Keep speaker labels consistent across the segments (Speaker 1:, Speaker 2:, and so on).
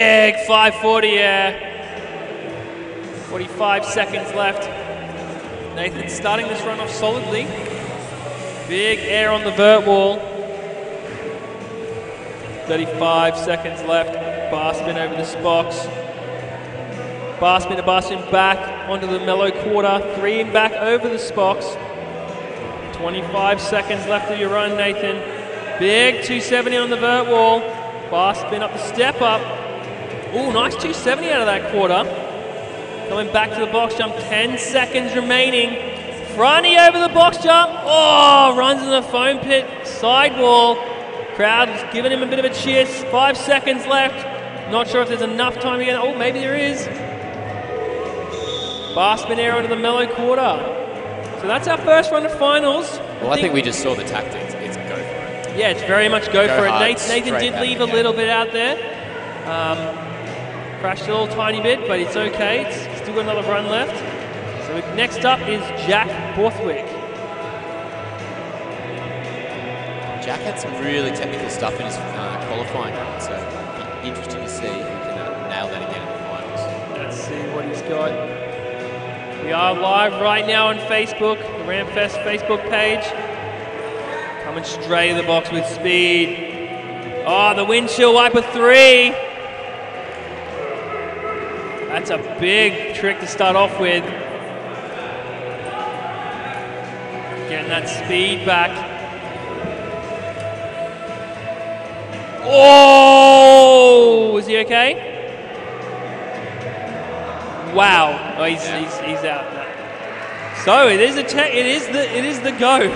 Speaker 1: Big 540 air. 45 seconds left. Nathan starting this run off solidly. Big air on the vert wall. 35 seconds left. Bar spin over the Spox. Bar spin to bar spin back onto the mellow quarter. 3 and back over the Spox. 25 seconds left of your run, Nathan. Big 270 on the vert wall. Bar spin up the step up. Ooh, nice 270 out of that quarter. Coming back to the box jump, 10 seconds remaining. Fronty over the box jump. Oh, runs in the foam pit, sidewall. Crowd is giving him a bit of a cheer. 5 seconds left. Not sure if there's enough time to get. Oh, maybe there is. Bar spin air onto the mellow quarter. So that's our first run of finals.
Speaker 2: Well, I think we just saw the tactics. It's go for it.
Speaker 1: Yeah, it's very much go for
Speaker 2: hard,
Speaker 1: it. Nathan did leave a little bit out there. Crashed a little tiny bit, but it's okay. It's still got another run left. So next up is Jack Borthwick.
Speaker 2: Jack had some really technical stuff in his qualifying run, so it'll be interesting to see if he can nail that again in the finals.
Speaker 1: Let's see what he's got. We are live right now on Facebook, the Rampfest Facebook page. Coming straight to the box with speed. Oh, the windshield wiper 3. That's a big trick to start off with. Getting that speed back. Oh, is he okay? Wow. Oh, he's out. So it is the go.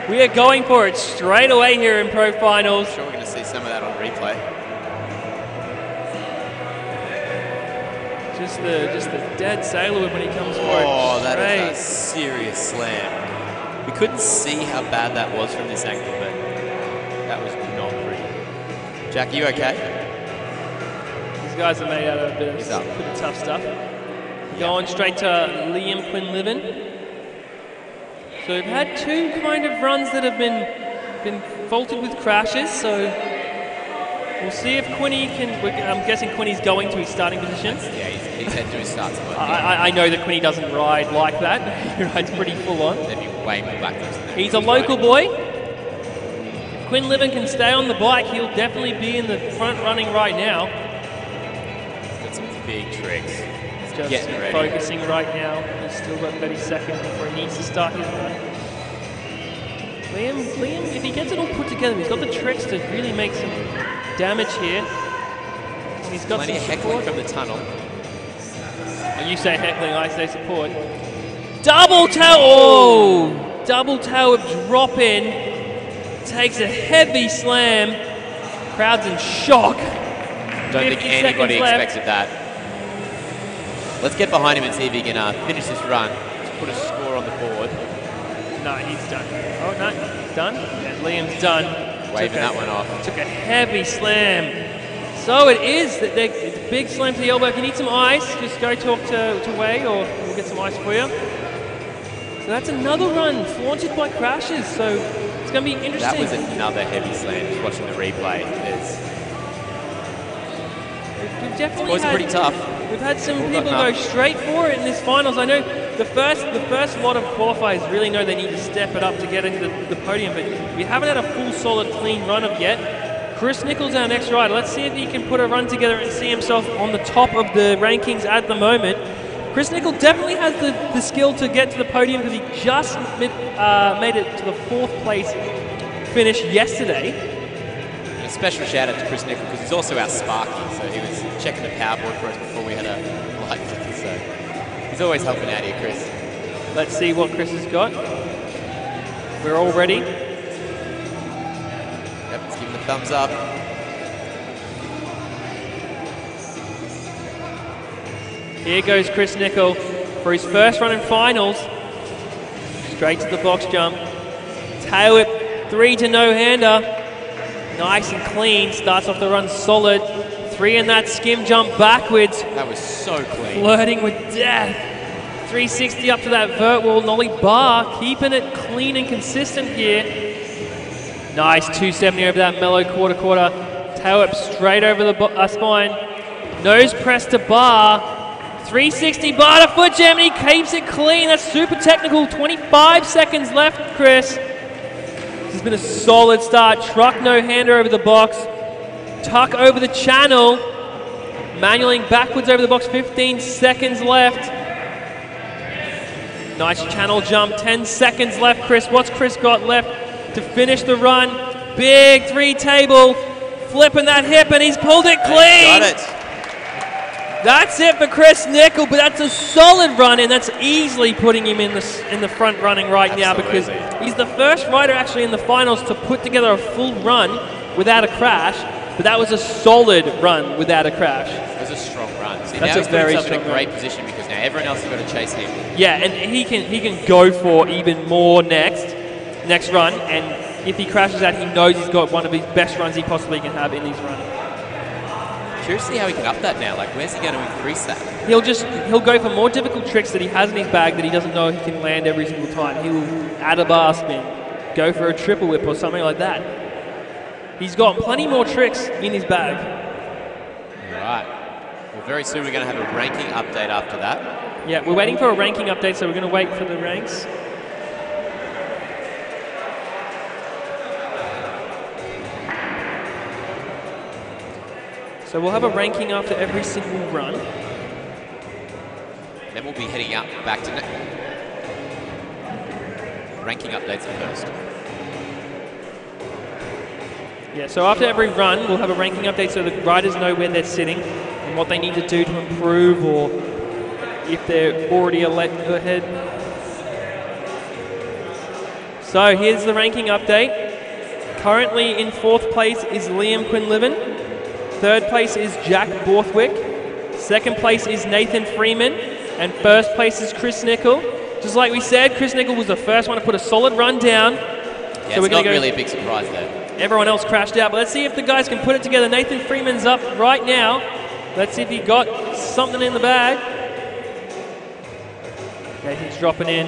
Speaker 1: we are going for it straight away here in Pro Finals.
Speaker 2: I'm sure we're going to see some of that on replay.
Speaker 1: Just the dead sailor when he comes for it.
Speaker 2: Oh, that is a serious slam. We couldn't see how bad that was from this angle, but that was not pretty. Jack, you okay?
Speaker 1: These guys are made out of a bit of tough stuff. Going straight to Liam Quinlivan. So we've had 2 kind of runs that have been faulted with crashes. So we'll see if Quinny can. I'm guessing Quinny's going to his starting position.
Speaker 2: Yeah, he's heading to his start spot.
Speaker 1: I know that Quinny doesn't ride like that. He rides pretty full on.
Speaker 2: There'd be way more backwards than that.
Speaker 1: He's a local boy. If Quinlivan can stay on the bike, he'll definitely be in the front running right now.
Speaker 2: He's got some big tricks.
Speaker 1: Just focusing right now. He's still got 30 seconds before he needs to start his run. Liam, if he gets it all put together, he's got the tricks to really make some damage here. And he's got
Speaker 2: plenty of heckling from the tunnel.
Speaker 1: When you say heckling, I say support. Double tail! Oh! Double tail whip drop in. Takes a heavy slam. Crowd's in shock.
Speaker 2: Don't think anybody expected that. Let's get behind him and see if he can finish this run. Just put a score on the board.
Speaker 1: No, he's done. Oh, no, he's done. Yeah, Liam's done.
Speaker 2: Waving that one off.
Speaker 1: Took a heavy slam. So it is. It's a big slam to the elbow. If you need some ice, just go talk to Wei or we'll get some ice for you. So that's another run flaunted by crashes. So it's going to be interesting.
Speaker 2: That was another heavy slam. Just watching the replay.
Speaker 1: We've definitely
Speaker 2: it's pretty tough.
Speaker 1: We've had some people go straight for it in this finals. I know the first lot of qualifiers really know they need to step it up to get into the podium, but we haven't had a full, solid, clean run of yet. Chris Nichols, our next rider. Let's see if he can put a run together and see himself on the top of the rankings at the moment. Chris Nichols definitely has the skill to get to the podium because he just made it to the 4th place finish yesterday.
Speaker 2: A special shout out to Chris Nichols because he's also our Sparky, so he was checking the powerboard for us before we had a light flicker, so he's always helping out here, Chris.
Speaker 1: Let's see what Chris has got. We're all ready.
Speaker 2: Yep, let's give him the thumbs up.
Speaker 1: Here goes Chris Nichols for his first run in finals. Straight to the box jump. Tail whip, 3 to no-hander. Nice and clean, starts off the run solid. 3 in that skim jump backwards.
Speaker 2: That was so clean.
Speaker 1: Flirting with death. 360 up to that vert wall, nollie bar, keeping it clean and consistent here. Nice 270 over that mellow quarter. Tail whip straight over the spine. Nose press to bar. 360 bar to foot jam, and he keeps it clean. That's super technical. 25 seconds left, Chris. This has been a solid start. Truck no-hander over the box. Tuck over the channel. Manualing backwards over the box. 15 seconds left. Nice channel jump. 10 seconds left, Chris. What's Chris got left to finish the run? Big three table. Flipping that hip, and he's pulled it clean.
Speaker 2: Got it.
Speaker 1: That's it for Chris Nickel, but that's a solid run, and that's easily putting him in the front running right now, because he's the first rider actually in the finals to put together a full run without a crash. But that was a solid run without a crash.
Speaker 2: It was a strong run. See,
Speaker 1: that's
Speaker 2: now
Speaker 1: a very
Speaker 2: he's
Speaker 1: strong
Speaker 2: in a great position, because now everyone else has got to chase him.
Speaker 1: Yeah, and he can go for even more next run, and if he crashes out, he knows he's got one of his best runs he possibly can have in his run.
Speaker 2: Curious to see how he can up that now. Like, where's he going to increase that?
Speaker 1: He'll go for more difficult tricks that he has in his bag that he doesn't know he can land every single time. He'll add a bar spin, go for a triple whip or something like that. He's got plenty more tricks in his bag.
Speaker 2: All right. Well, very soon we're going to have a ranking update after that.
Speaker 1: Yeah, we're waiting for a ranking update, so we're going to wait for the ranks. So we'll have a ranking after every single run.
Speaker 2: Then we'll be heading up back to ranking updates first.
Speaker 1: Yeah, so after every run, we'll have a ranking update so the riders know where they're sitting and what they need to do to improve, or if they're already ahead. So here's the ranking update. Currently in 4th place is Liam Quinlivan. 3rd place is Jack Borthwick. 2nd place is Nathan Freeman. And 1st place is Chris Nickel. Just like we said, Chris Nickel was the first one to put a solid run down.
Speaker 2: Yeah, so it's not really a big surprise there.
Speaker 1: Everyone else crashed out, but let's see if the guys can put it together. Nathan Freeman's up right now. Let's see if he got something in the bag. Nathan's dropping in.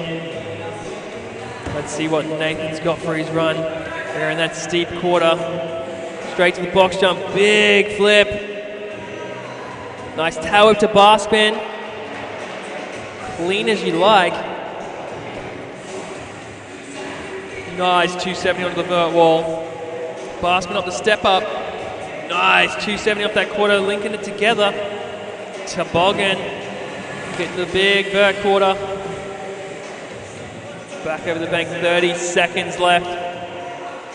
Speaker 1: Let's see what Nathan's got for his run. There in that steep quarter. Straight to the box jump, big flip. Nice tail whip to bar spin. Clean as you like. Nice 270 onto the vert wall. Bar spin up the step up. Nice 270 off that quarter, linking it together. Toboggan, getting the big vert quarter. Back over the bank, 30 seconds left.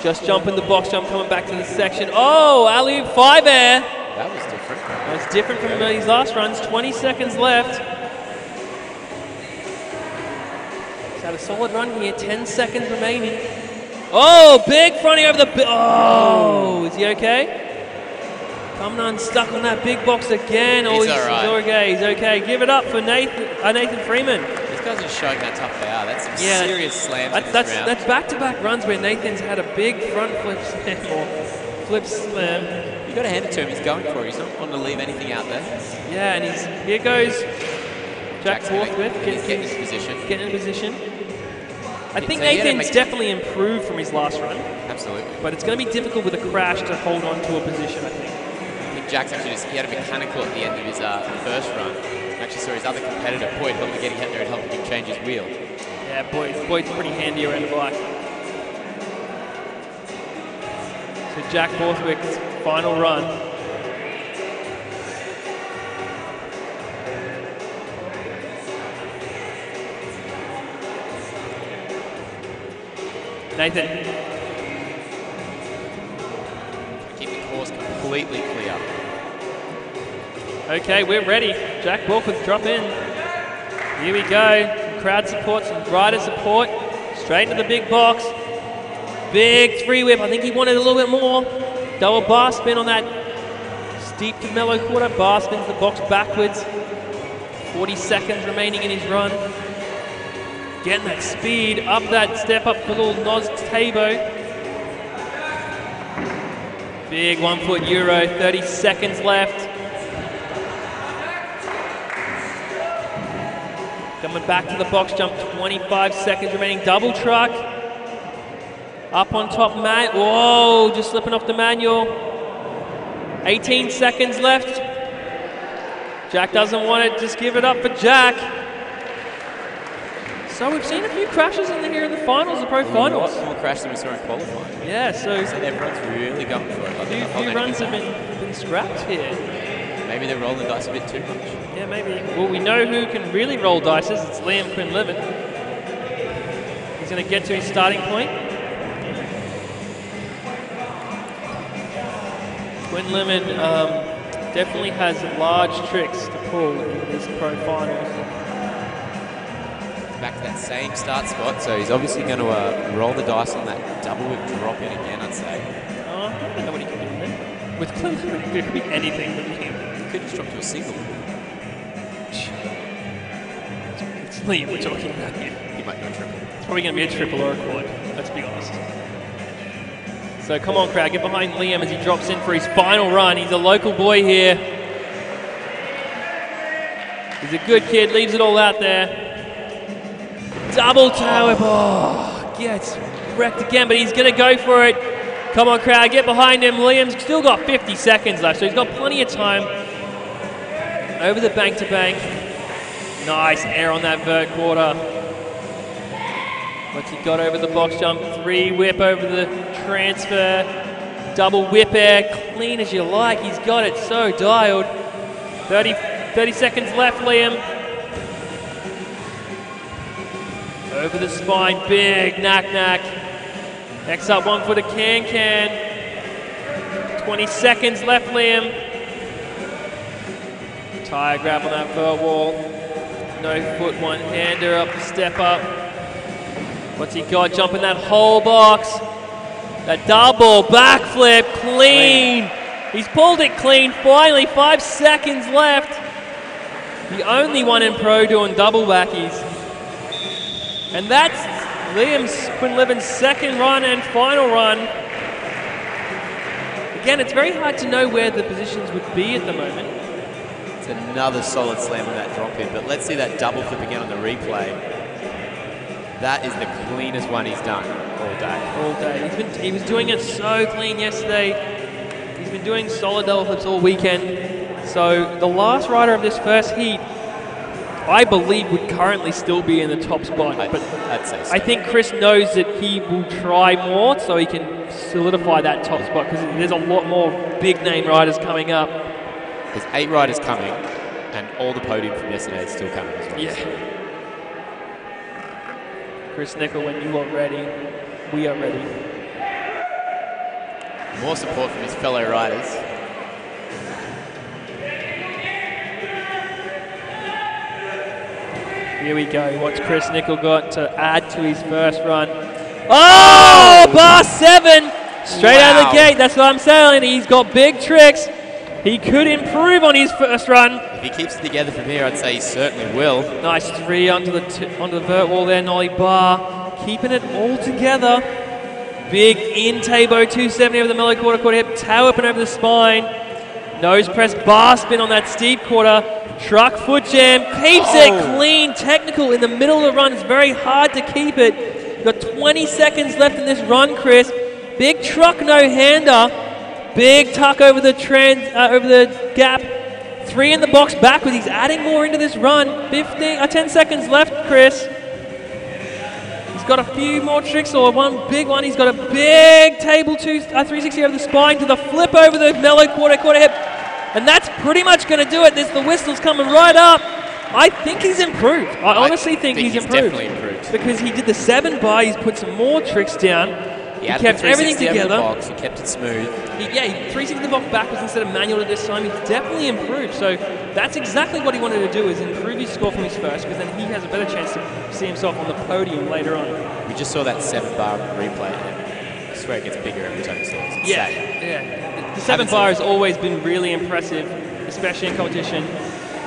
Speaker 1: Just jumping the box jump, coming back to the section. Oh, alley-oop 5 air.
Speaker 2: That was different.
Speaker 1: That's different from his last runs. 20 seconds left. He's had a solid run here. 10 seconds remaining. Oh, big fronting over the... Oh, is he okay? Coming unstuck on that big box again. Oh, he's all right. He's okay. He's okay. Give it up for Nathan Freeman.
Speaker 2: These guys are showing how tough they are. That's some serious slams in this round.
Speaker 1: That's back-to-back runs where Nathan's had a big front flip slam or flip slam.
Speaker 2: You got to hand it to him. He's going for it. He's not wanting to leave anything out there.
Speaker 1: Yeah, and here goes Jack Borthwick.
Speaker 2: Getting in position.
Speaker 1: Getting in position. I think Nathan's definitely improved from his last run.
Speaker 2: Absolutely.
Speaker 1: But it's going to be difficult with a crash to hold on to a position, I think.
Speaker 2: I think Jack's actually he had a mechanical at the end of his first run. I actually saw his other competitor, Boyd, helping getting out there and helping him change his wheel.
Speaker 1: Yeah, Boyd's pretty handy around the bike. So Jack Borthwick's final run. Nathan.
Speaker 2: Keep the course completely clear.
Speaker 1: Okay, we're ready. Jack Borthwick, drop in. Here we go. Crowd support, some rider support. Straight into the big box. Big three whip. I think he wanted a little bit more. Double bar spin on that steep to mellow quarter. Bar spins the box backwards. 40 seconds remaining in his run. Getting that speed up that step up for little Noz Tabo. Big 1 foot Euro, 30 seconds left. Coming back to the box jump, 25 seconds remaining. Double truck. Up on top, whoa, just slipping off the manual. 18 seconds left. Jack doesn't want it, just give it up for Jack. So we've seen a few crashes here in the finals, the pro finals.
Speaker 2: A lot more crashes than we saw in qualifying.
Speaker 1: Yeah, so
Speaker 2: everyone's really going for it.
Speaker 1: A few runs have been scrapped here.
Speaker 2: Maybe they're rolling the dice a bit too much.
Speaker 1: Yeah, maybe. Well, we know who can really roll dices. It's Liam Quinlivan. He's going to get to his starting point. Quinlivan definitely has large tricks to pull in this pro finals.
Speaker 2: Back to that same start spot, so he's obviously going to roll the dice on that double whip drop in again, I'd say.
Speaker 1: I don't know what he can do there. With Quinlivan, it could be anything with him.
Speaker 2: He could just drop to a single.
Speaker 1: It's Liam we're talking about here.
Speaker 2: He might do a triple.
Speaker 1: It's probably going to be a triple or a quad, let's be honest. So come on, crowd, get behind Liam as he drops in for his final run. He's a local boy here. He's a good kid, leaves it all out there. Double toe whip, gets wrecked again, but he's going to go for it. Come on, crowd, get behind him. Liam's still got 50 seconds left, so he's got plenty of time. Over the bank to bank. Nice air on that vert quarter. What's he got over the box jump? 3 whip over the transfer. Double whip air, clean as you like. He's got it so dialed. 30 seconds left, Liam. Over the spine, big knack. Next up, 1 foot of can. 20 seconds left, Liam. Tire grab on that vert wall. No foot, one-hander up the step up. What's he got? Jumping that whole box. That double backflip, clean. He's pulled it clean, finally, 5 seconds left. The only one in pro doing double backies. And that's Liam Quinlivan's second run and final run. Again, it's very hard to know where the positions would be at the moment.
Speaker 2: It's another solid slam on that drop in, but let's see that double flip again on the replay. That is the cleanest one he's done all day.
Speaker 1: All day. He was doing it so clean yesterday. He's been doing solid double flips all weekend. So the last rider of this first heat, I believe, would currently still be in the top spot. But
Speaker 2: I'd say so.
Speaker 1: I think Chris knows that he will try more so he can solidify that top spot, because there's a lot more big name riders coming up.
Speaker 2: There's 8 riders coming, and all the podium from yesterday is still coming as well.
Speaker 1: Yeah. Chris Nickel, when you are ready, we are ready.
Speaker 2: More support from his fellow riders.
Speaker 1: Here we go. What's Chris Nickel got to add to his first run? Oh, bar 7! Straight out of the gate. That's what I'm saying. He's got big tricks. He could improve on his first run.
Speaker 2: If he keeps it together from here, I'd say he certainly will.
Speaker 1: Nice 3 onto the vert wall there, nollie bar. Keeping it all together. Big in Tabo 270 over the mellow quarter hip. Tail whipping over the spine. Nose press bar spin on that steep quarter. Truck foot jam. Keeps it clean. Technical in the middle of the run. It's very hard to keep it. You've got 20 seconds left in this run, Chris. Big truck no-hander. Big tuck over the gap. 3 in the box backwards. He's adding more into this run. 10 seconds left, Chris. He's got a few more tricks, or one big one. He's got a big table 360 over the spine to the flip over the mellow quarter hip. And that's pretty much going to do it. There's the whistles coming right up. I think he's improved. I honestly think he's improved.
Speaker 2: Definitely improved.
Speaker 1: Because he did the 7 bar. He's put some more tricks down. He kept everything together.
Speaker 2: Box. He kept it smooth.
Speaker 1: He 360 the box backwards instead of manual at this time. He's definitely improved. So that's exactly what he wanted to do, is improve his score from his first, because then he has a better chance to see himself on the podium later on.
Speaker 2: We just saw that 7 bar replay, and I swear it gets bigger every time it starts.
Speaker 1: Yeah. The 7 bar has always been really impressive, especially in competition.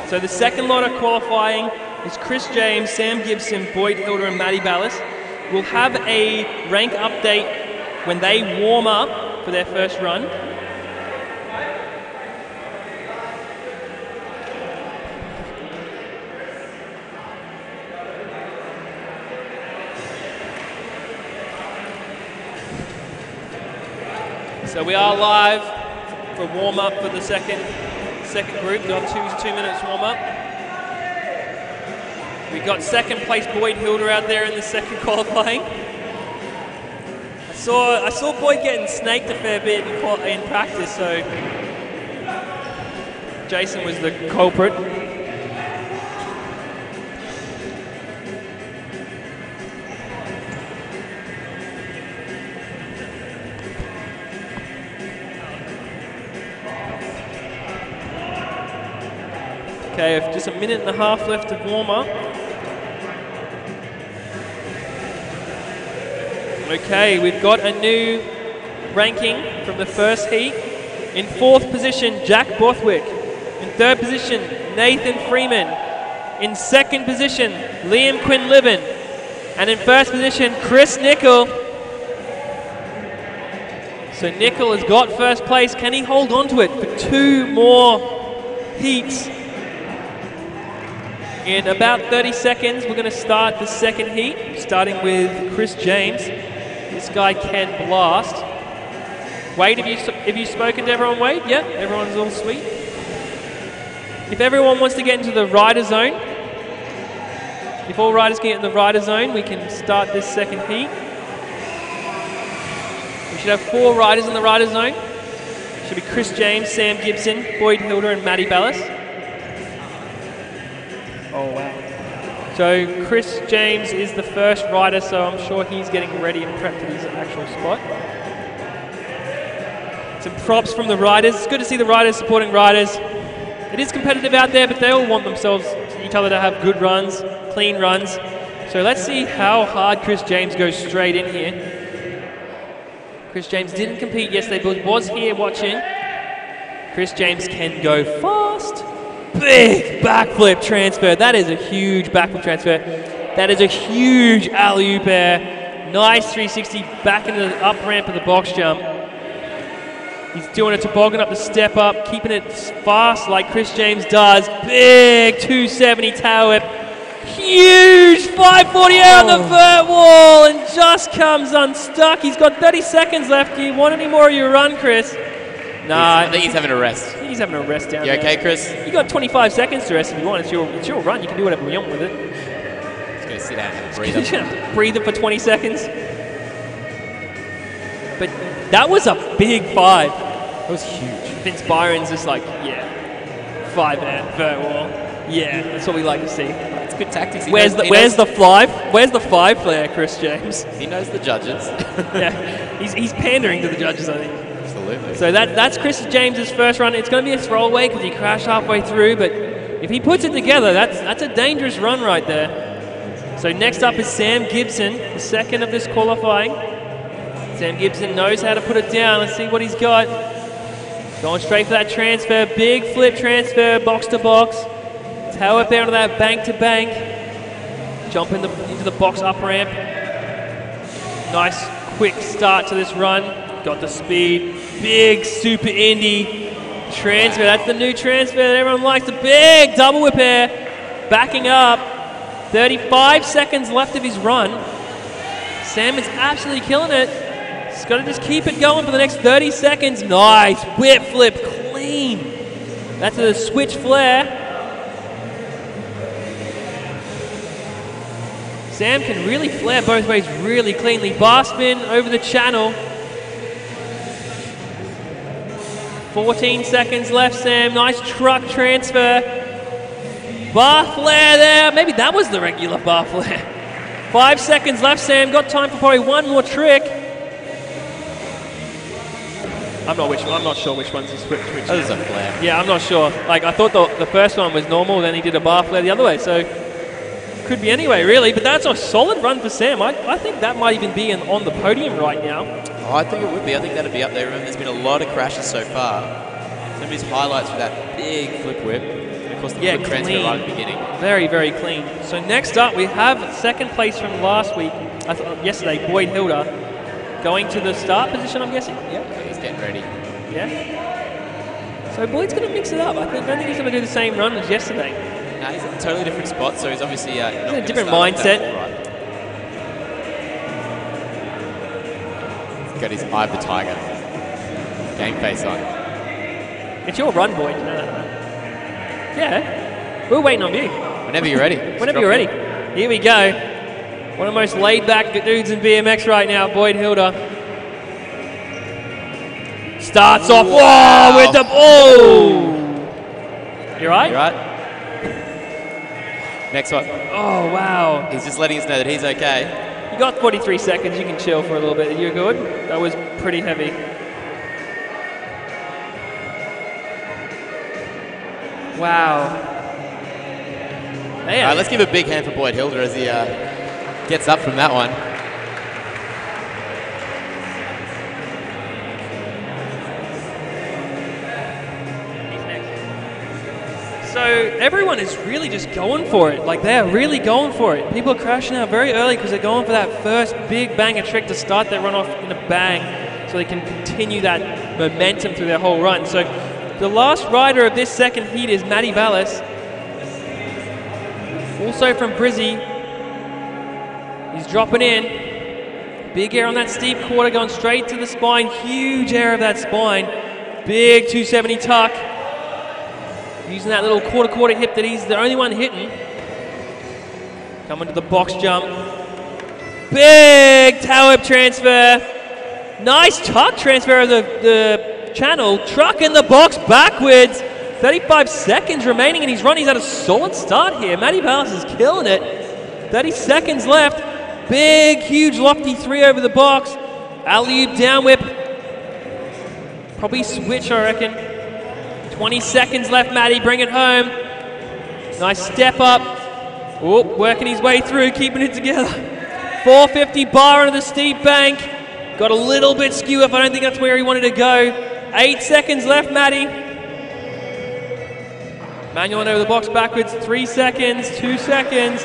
Speaker 1: So the second lot of qualifying is Chris James, Sam Gibson, Boyd Hilder, and Matty Ballas. We'll have a rank update when they warm up for their first run. So we are live for warm up for the second Second group, got 2 minutes warm up. We got second place Boyd Hilder out there in the second qualifying. I saw Boyd getting snaked a fair bit in practice, so Jason was the culprit. Okay, just a minute and a half left of warm-up. Okay, we've got a new ranking from the first heat. In 4th position, Jack Borthwick. In 3rd position, Nathan Freeman. In 2nd position, Liam Quinlivan. And in 1st position, Chris Nickel. So Nickel has got first place. Can he hold on to it for 2 more heats? In about 30 seconds, we're going to start the second heat, starting with Chris James. This guy can blast. Wade, have you spoken to everyone, Wade? Yeah, everyone's all sweet. If everyone wants to get into the rider zone, if all riders get in the rider zone, we can start this second heat. We should have 4 riders in the rider zone. It should be Chris James, Sam Gibson, Boyd Hilder, and Matty Ballas. Oh, wow. So Chris James is the first rider, so I'm sure he's getting ready and prepped for his actual spot. Some props from the riders. It's good to see the riders supporting riders. It is competitive out there, but they all want each other to have good runs, clean runs. So let's see how hard Chris James goes straight in here. Chris James didn't compete yesterday, but was here watching. Chris James can go fast. Big backflip transfer. That is a huge backflip transfer. That is a huge alley-oop air. Nice 360 back into the up ramp of the box jump. He's doing a toboggan up the step up, keeping it fast like Chris James does. Big 270 tail whip. Huge 540 air on the vert wall and just comes unstuck. He's got 30 seconds left. Do you want any more of your run, Chris? Nah,
Speaker 2: I think he's having a rest.
Speaker 1: I think he's having a rest down
Speaker 2: there. You okay, Chris?
Speaker 1: You got 25 seconds to rest if you want. It's your run. You can do whatever you want with it.
Speaker 2: He's going to sit down and have a breather.
Speaker 1: Breathe it for 20 seconds. But that was a big 5. That was huge. Vince Byron's just like, yeah, 5 air, vert wall. Yeah, that's what we like to see.
Speaker 2: It's good tactics.
Speaker 1: Where's the 5 flare, Chris James?
Speaker 2: He knows the judges.
Speaker 1: Yeah, he's pandering to the judges, I think.
Speaker 2: Absolutely.
Speaker 1: So that's Chris James's first run. It's going to be a throwaway because he crashed halfway through, but if he puts it together, that's a dangerous run right there. So next up is Sam Gibson, the second of this qualifying. Sam Gibson knows how to put it down. Let's see what he's got. Going straight for that transfer. Big flip transfer, box to box. Tail whip out of that bank to bank. Jump into the box up ramp. Nice quick start to this run. Got the speed. Big super Indy transfer. That's the new transfer that everyone likes. The big double whip air. Backing up. 35 seconds left of his run. Sam is absolutely killing it. He's got to just keep it going for the next 30 seconds. Nice. Whip flip clean. That's a switch flare. Sam can really flare both ways really cleanly. Bar spin over the channel. 14 seconds left, Sam. Nice truck transfer. Bar flare there. Maybe that was the regular bar flare. 5 seconds left, Sam. Got time for probably one more trick. I'm not sure which one's the switch.
Speaker 2: That is a flare.
Speaker 1: Yeah, I'm not sure. Like, I thought the first one was normal, then he did a bar flare the other way, so could be anyway, really. But that's a solid run for Sam. I think that might even be on the podium right now.
Speaker 2: Oh, I think it would be. I think that'd be up there. Remember, there's been a lot of crashes so far. Some of his highlights for that big flip whip. And of course, the flip transfer right at the beginning. Very, very clean. So next up, we have second place from last week, yesterday, Boyd Hilder, going to the start position, I'm guessing. Yeah. Okay, he's getting ready.
Speaker 1: Yeah. So Boyd's going to mix it up. I don't think he's going to do the same run as yesterday.
Speaker 2: No, he's in a totally different spot, so he's obviously not
Speaker 1: in a different mindset.
Speaker 2: He's got his eye of the tiger. Game face on.
Speaker 1: It's your run, Boyd. You know that, right? Yeah. We're waiting on you.
Speaker 2: Whenever you're ready.
Speaker 1: Whenever you're ready. Here we go. One of the most laid-back dudes in BMX right now, Boyd Hilda. Starts off, whoa, with the, oh! You right?
Speaker 2: You're right. Next one.
Speaker 1: Oh, wow.
Speaker 2: He's just letting us know that he's okay.
Speaker 1: You got 43 seconds, you can chill for a little bit. You're good? That was pretty heavy. Wow. Man.
Speaker 2: All right, let's give a big hand for Boyd Hilda as he gets up from that one.
Speaker 1: So everyone is really just going for it. Like, they're really going for it. People are crashing out very early because they're going for that first big banger trick to start their run off in a bang so they can continue that momentum through their whole run. So the last rider of this second heat is Maddie Ballas. Also from Brizzy. He's dropping in. Big air on that steep quarter, going straight to the spine. Huge air of that spine. Big 270 tuck. Using that little quarter hip that he's the only one hitting. Coming to the box jump. Big tower whip transfer. Nice tuck transfer of the channel. Truck in the box backwards. 35 seconds remaining in his run. He's had a solid start here. Matty Ballas is killing it. 30 seconds left. Big, huge, lofty 3 over the box. Alley-oop down whip. Probably switch, I reckon. 20 seconds left, Matty, bring it home. Nice step up. Oh, working his way through, keeping it together. 450 bar under the steep bank. Got a little bit skew up, I don't think that's where he wanted to go. 8 seconds left, Matty. Manual over the box backwards, 3 seconds, 2 seconds.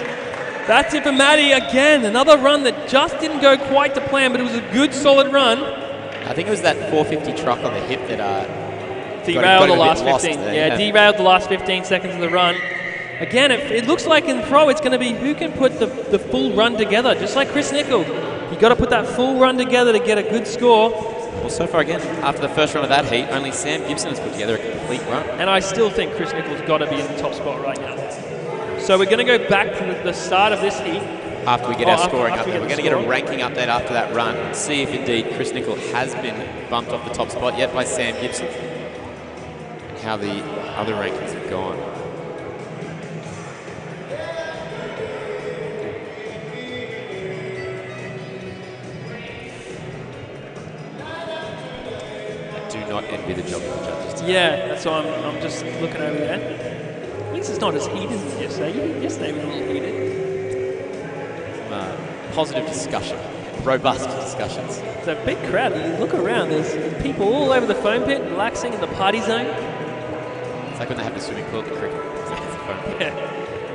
Speaker 1: That's it for Matty. Again, another run that just didn't go quite to plan, but it was a good, solid run.
Speaker 2: I think it was that 450 truck on the hip that
Speaker 1: derailed the last 15.
Speaker 2: There,
Speaker 1: yeah, derailed the last 15 seconds of the run. Again, it looks like in pro it's going to be who can put the full run together, just like Chris Nickel. You got to put that full run together to get a good score.
Speaker 2: Well, so far again, after the first run of that heat, only Sam Gibson has put together a complete run.
Speaker 1: And I still think Chris Nickel's got to be in the top spot right now. So we're going to go back to the start of this heat.
Speaker 2: After we get our scoring update, we're going to get a ranking update after that run and see if indeed Chris Nickel has been bumped off the top spot yet by Sam Gibson. How the other rankings have gone. I do not envy the job of the judges today.
Speaker 1: Yeah, that's why I'm just looking over there. At least it's not as heated as yesterday. Yesterday was a little heated.
Speaker 2: Positive discussion, robust discussions.
Speaker 1: It's a big crowd. You look around, there's people all over the foam pit, relaxing in the party zone.
Speaker 2: It's like when they have the swimming pool at the cricket.
Speaker 1: Yeah.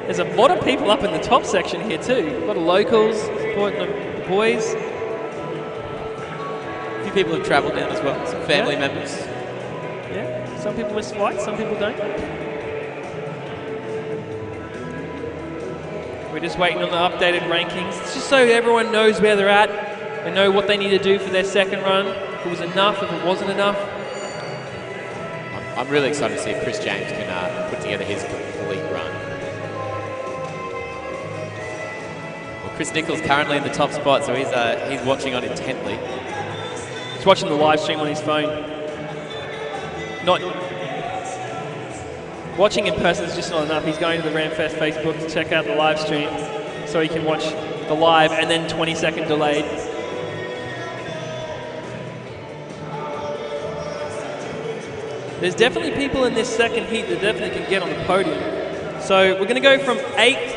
Speaker 1: There's a lot of people up in the top section here too. A lot of locals supporting the boys.
Speaker 2: A few people have travelled down as well, some family members.
Speaker 1: Yeah, some people miss flights, some people don't. We're just waiting on the updated rankings. It's just so everyone knows where they're at and know what they need to do for their second run. If it was enough, if it wasn't enough.
Speaker 2: I'm really excited to see if Chris James can put together his complete run. Well, Chris Nickel's currently in the top spot, so he's watching on intently.
Speaker 1: He's watching the live stream on his phone. Not watching in person is just not enough. He's going to the Rampfest Facebook to check out the live stream so he can watch the live and then 20-second delayed. There's definitely people in this second heat that definitely can get on the podium. So we're going to go from 8th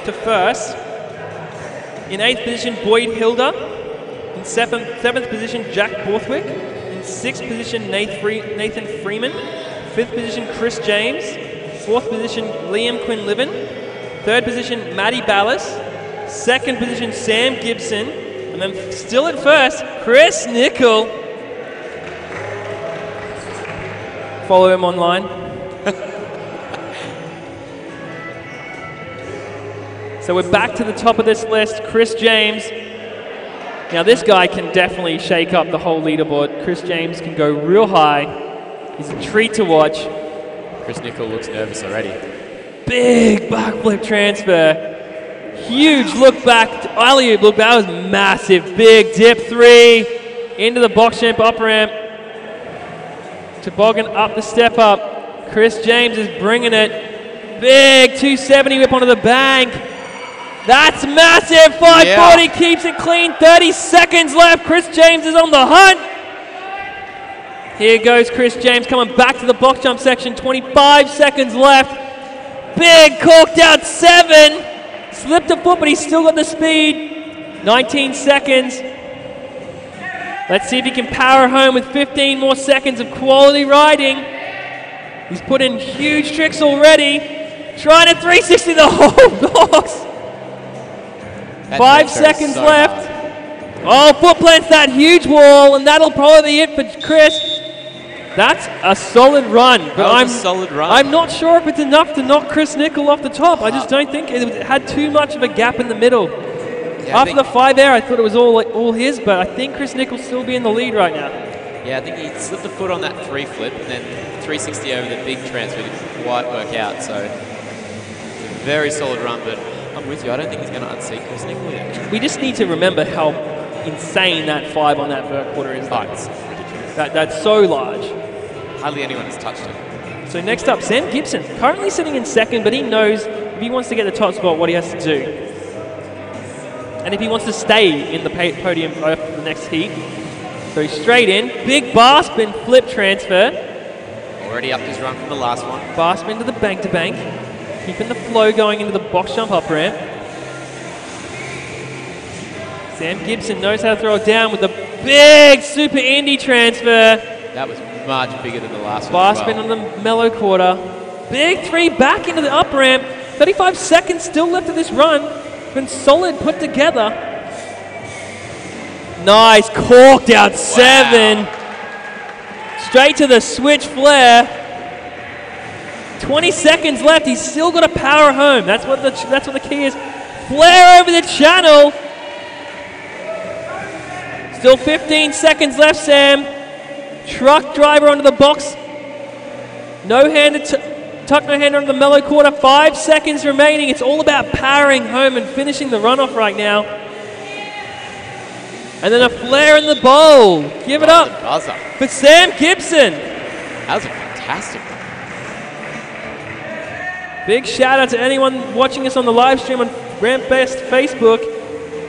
Speaker 1: to 1st. In 8th position, Boyd Hilda. In 7th position, Jack Borthwick. In 6th position, Nathan Freeman. 5th position, Chris James. 4th position, Liam Quinlivan. 3rd position, Matty Ballas. 2nd position, Sam Gibson. And then still at 1st, Chris Nickel. Follow him online. So we're back to the top of this list, Chris James. Now this guy can definitely shake up the whole leaderboard. Chris James can go real high. He's a treat to watch.
Speaker 2: Chris Nickel looks nervous already.
Speaker 1: Big backflip transfer. Huge look back. Alley-oop look. That was massive. Big dip 3 into the box jump up ramp. Toboggan up the step up. Chris James is bringing it. Big 270 whip onto the bank. That's massive. 540 keeps it clean. 30 seconds left. Chris James is on the hunt. Here goes Chris James coming back to the box jump section. 25 seconds left. Big corked out 7. Slipped a foot, but he's still got the speed. 19 seconds. Let's see if he can power home with 15 more seconds of quality riding. He's put in huge tricks already. Trying to 360 the whole box. 5 seconds left. Oh, foot plants that huge wall, and that'll probably be it for Chris. That's a solid run, but I'm not sure if it's enough to knock Chris Nickel off the top. I just don't think it had too much of a gap in the middle. Yeah, after the 5 air, I thought it was all his, but I think Chris Nickel's still be in the lead right now.
Speaker 2: Yeah, I think he slipped a foot on that 3 flip, and then 360 over the big transfer didn't quite work out. So it's a very solid run, but I'm with you. I don't think he's going to unseat Chris Nickel yet.
Speaker 1: We just need to remember how insane that 5 on that vert quarter is.
Speaker 2: Oh, it's ridiculous.
Speaker 1: That's so large.
Speaker 2: Hardly anyone has touched it.
Speaker 1: So next up, Sam Gibson, currently sitting in second, but he knows if he wants to get the top spot, what he has to do. And if he wants to stay in the podium for the next heat. So he's straight in. Big bar spin flip transfer.
Speaker 2: Already upped his run from the last one.
Speaker 1: Bar spin to the bank, keeping the flow going into the box jump up ramp. Sam Gibson knows how to throw it down with the big super Indy transfer.
Speaker 2: That was much bigger than the last one.
Speaker 1: Bar spin on the mellow quarter. Big 3 back into the up ramp. 35 seconds still left of this run. Been solid put together. Nice, corked out 7. Straight to the switch flare. 20 seconds left. He's still got to power home. That's what the key is. Flare over the channel. Still 15 seconds left, Sam. Truck driver onto the box. No-handed tuck, no-hander on the mellow quarter. 5 seconds remaining. It's all about powering home and finishing the runoff right now. And then a flare in the bowl. Give it up for Sam Gibson.
Speaker 2: That was a fantastic one.
Speaker 1: Big shout out to anyone watching us on the live stream on Rampfest Facebook.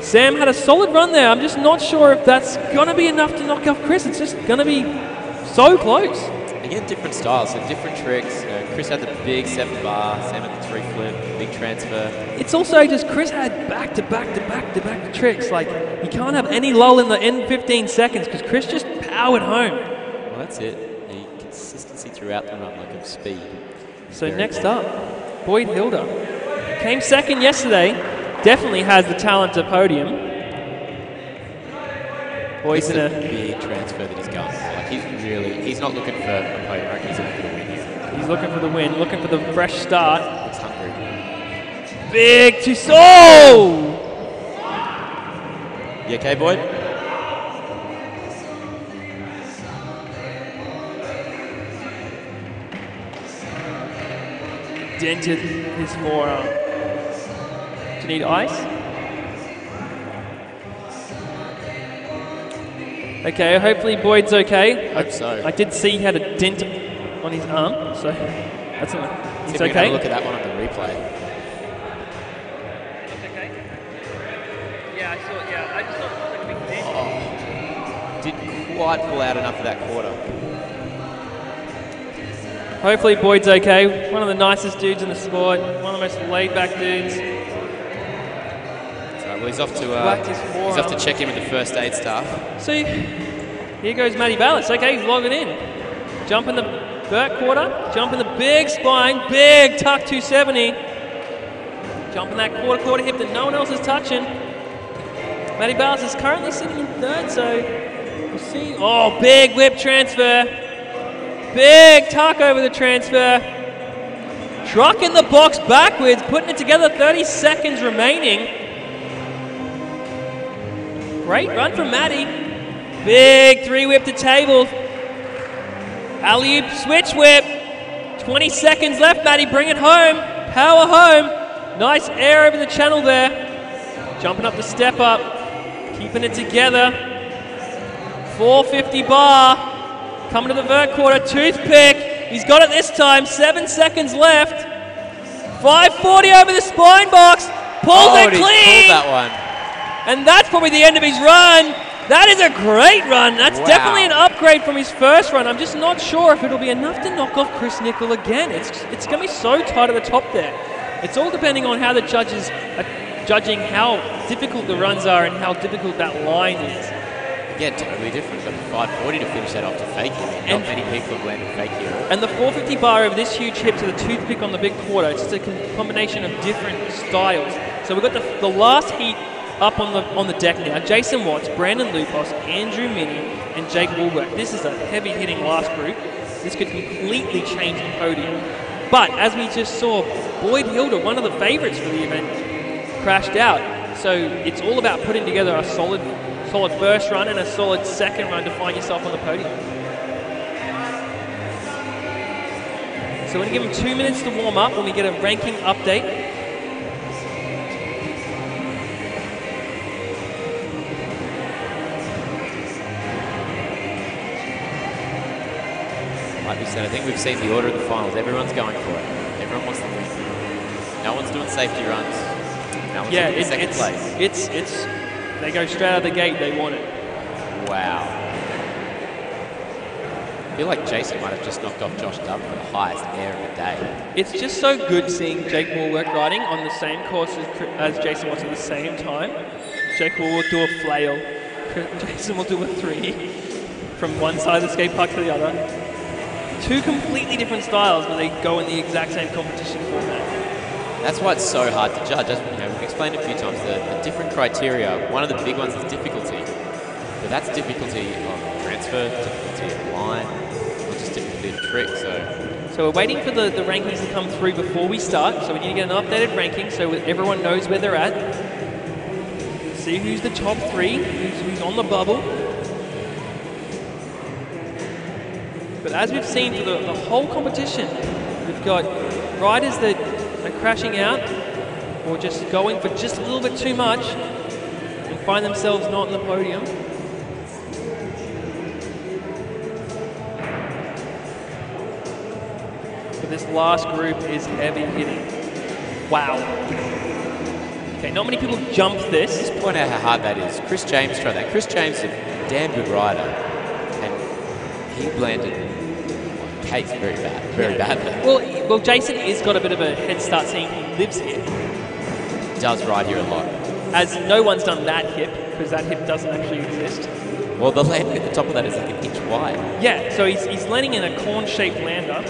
Speaker 1: Sam had a solid run there. I'm just not sure if that's going to be enough to knock off Chris. It's just going to be so close.
Speaker 2: Again, different styles, so different tricks. Chris had the big 7 bar, Sam had the 3 flip, big transfer.
Speaker 1: It's also just Chris had back-to-back tricks. Like, you can't have any lull in the end 15 seconds because Chris just powered home.
Speaker 2: Well, that's it. The consistency throughout the run, like of speed.
Speaker 1: So next up, Boyd Hilda. Came second yesterday. Definitely has the talent to podium. Boyd's in a
Speaker 2: big transfer that he's going for. Like he's not looking for a podium. I reckon he's looking for the win.
Speaker 1: He's looking for the win, looking for the fresh start.
Speaker 2: Looks hungry.
Speaker 1: Big to soul.
Speaker 2: You okay, Boyd?
Speaker 1: Dented his forearm. Do you need ice? Okay, hopefully Boyd's okay.
Speaker 2: I hope so.
Speaker 1: I did see he had a dent on his arm, so that's not.
Speaker 2: It's okay. Have a look at that one on the replay.
Speaker 1: It's okay. Yeah, I saw it. Yeah, I just thought it was like a big dent.
Speaker 2: Didn't quite pull out enough of that quarter.
Speaker 1: Hopefully Boyd's okay. One of the nicest dudes in the sport. One of the most laid-back dudes.
Speaker 2: Well, he's off to check in with the first aid staff. So
Speaker 1: here goes Matty Ballas. Okay, he's logging in. Jump in the vert quarter. Jump in the big spine. Big tuck 270. Jump in that quarter hip that no one else is touching. Matty Ballas is currently sitting in third, so we'll see. Oh, big whip transfer. Big tuck over the transfer. Truck in the box backwards, putting it together. 30 seconds remaining. Great run from Matty. Big 3 whip to table. Alley-oop switch whip. 20 seconds left, Matty. Bring it home. Power home. Nice air over the channel there. Jumping up the step up. Keeping it together. 450 bar. Coming to the vert quarter. Toothpick. He's got it this time. 7 seconds left. 540 over the spine box. Pulls it clean.
Speaker 2: Pulled that one.
Speaker 1: And that's probably the end of his run. That is a great run. That's definitely an upgrade from his first run. I'm just not sure if it'll be enough to knock off Chris Nickel again. It's going to be so tight at the top there. It's all depending on how the judges are judging how difficult the runs are and how difficult that line is.
Speaker 2: Again, totally different. Got 540 to finish that off to fake it. Not many people have landed fake here.
Speaker 1: And the 450 bar over this huge hip to the toothpick on the big quarter. It's just a combination of different styles. So we've got the last heat up on the deck now. Jason Watts, Brandon Lupos, Andrew Minnie, and Jake Woolwork. This is a heavy-hitting last group. This could completely change the podium. But as we just saw, Boyd Hilda, one of the favourites for the event, crashed out. So it's all about putting together a solid first run and a solid second run to find yourself on the podium. So we're going to give him 2 minutes to warm up when we get a ranking update.
Speaker 2: Like we said, I think we've seen the order of the finals. Everyone's going for it. Everyone wants to win. No one's doing safety runs. No one's looking for second place. They go straight out of the gate. They want it. Wow. I feel like Jason might have just knocked off Josh Dove for the highest air of the day.
Speaker 1: It's just so good seeing Jake Woolwork riding on the same course as Jason Watts at the same time. Jake will do a flail. Jason will do a 3 from one side of the skate park to the other. Two completely different styles, but they go in the exact same competition format.
Speaker 2: That's why it's so hard to judge. As, we've explained a few times, the different criteria. One of the big ones is difficulty. But that's difficulty of transfer, difficulty of line, not just difficulty of trick. So
Speaker 1: we're waiting for the rankings to come through before we start. So we need to get an updated ranking so everyone knows where they're at. See who's the top 3, who's on the bubble. But as we've seen for the whole competition, we've got riders that are crashing out or just going for just a little bit too much and find themselves not on the podium. But this last group is heavy hitting. Wow. Okay, not many people jumped this.
Speaker 2: Just point out how hard that is. Chris James tried that. Chris James is a damn good rider. And he landed case very badly.
Speaker 1: Well, Jason has got a bit of a head start seeing he lives here.
Speaker 2: He does ride here a lot.
Speaker 1: As no one's done that hip, because that hip doesn't actually exist.
Speaker 2: Well, the landing at the top of that is like an inch wide. Yeah,
Speaker 1: so he's landing in a corn-shaped lander.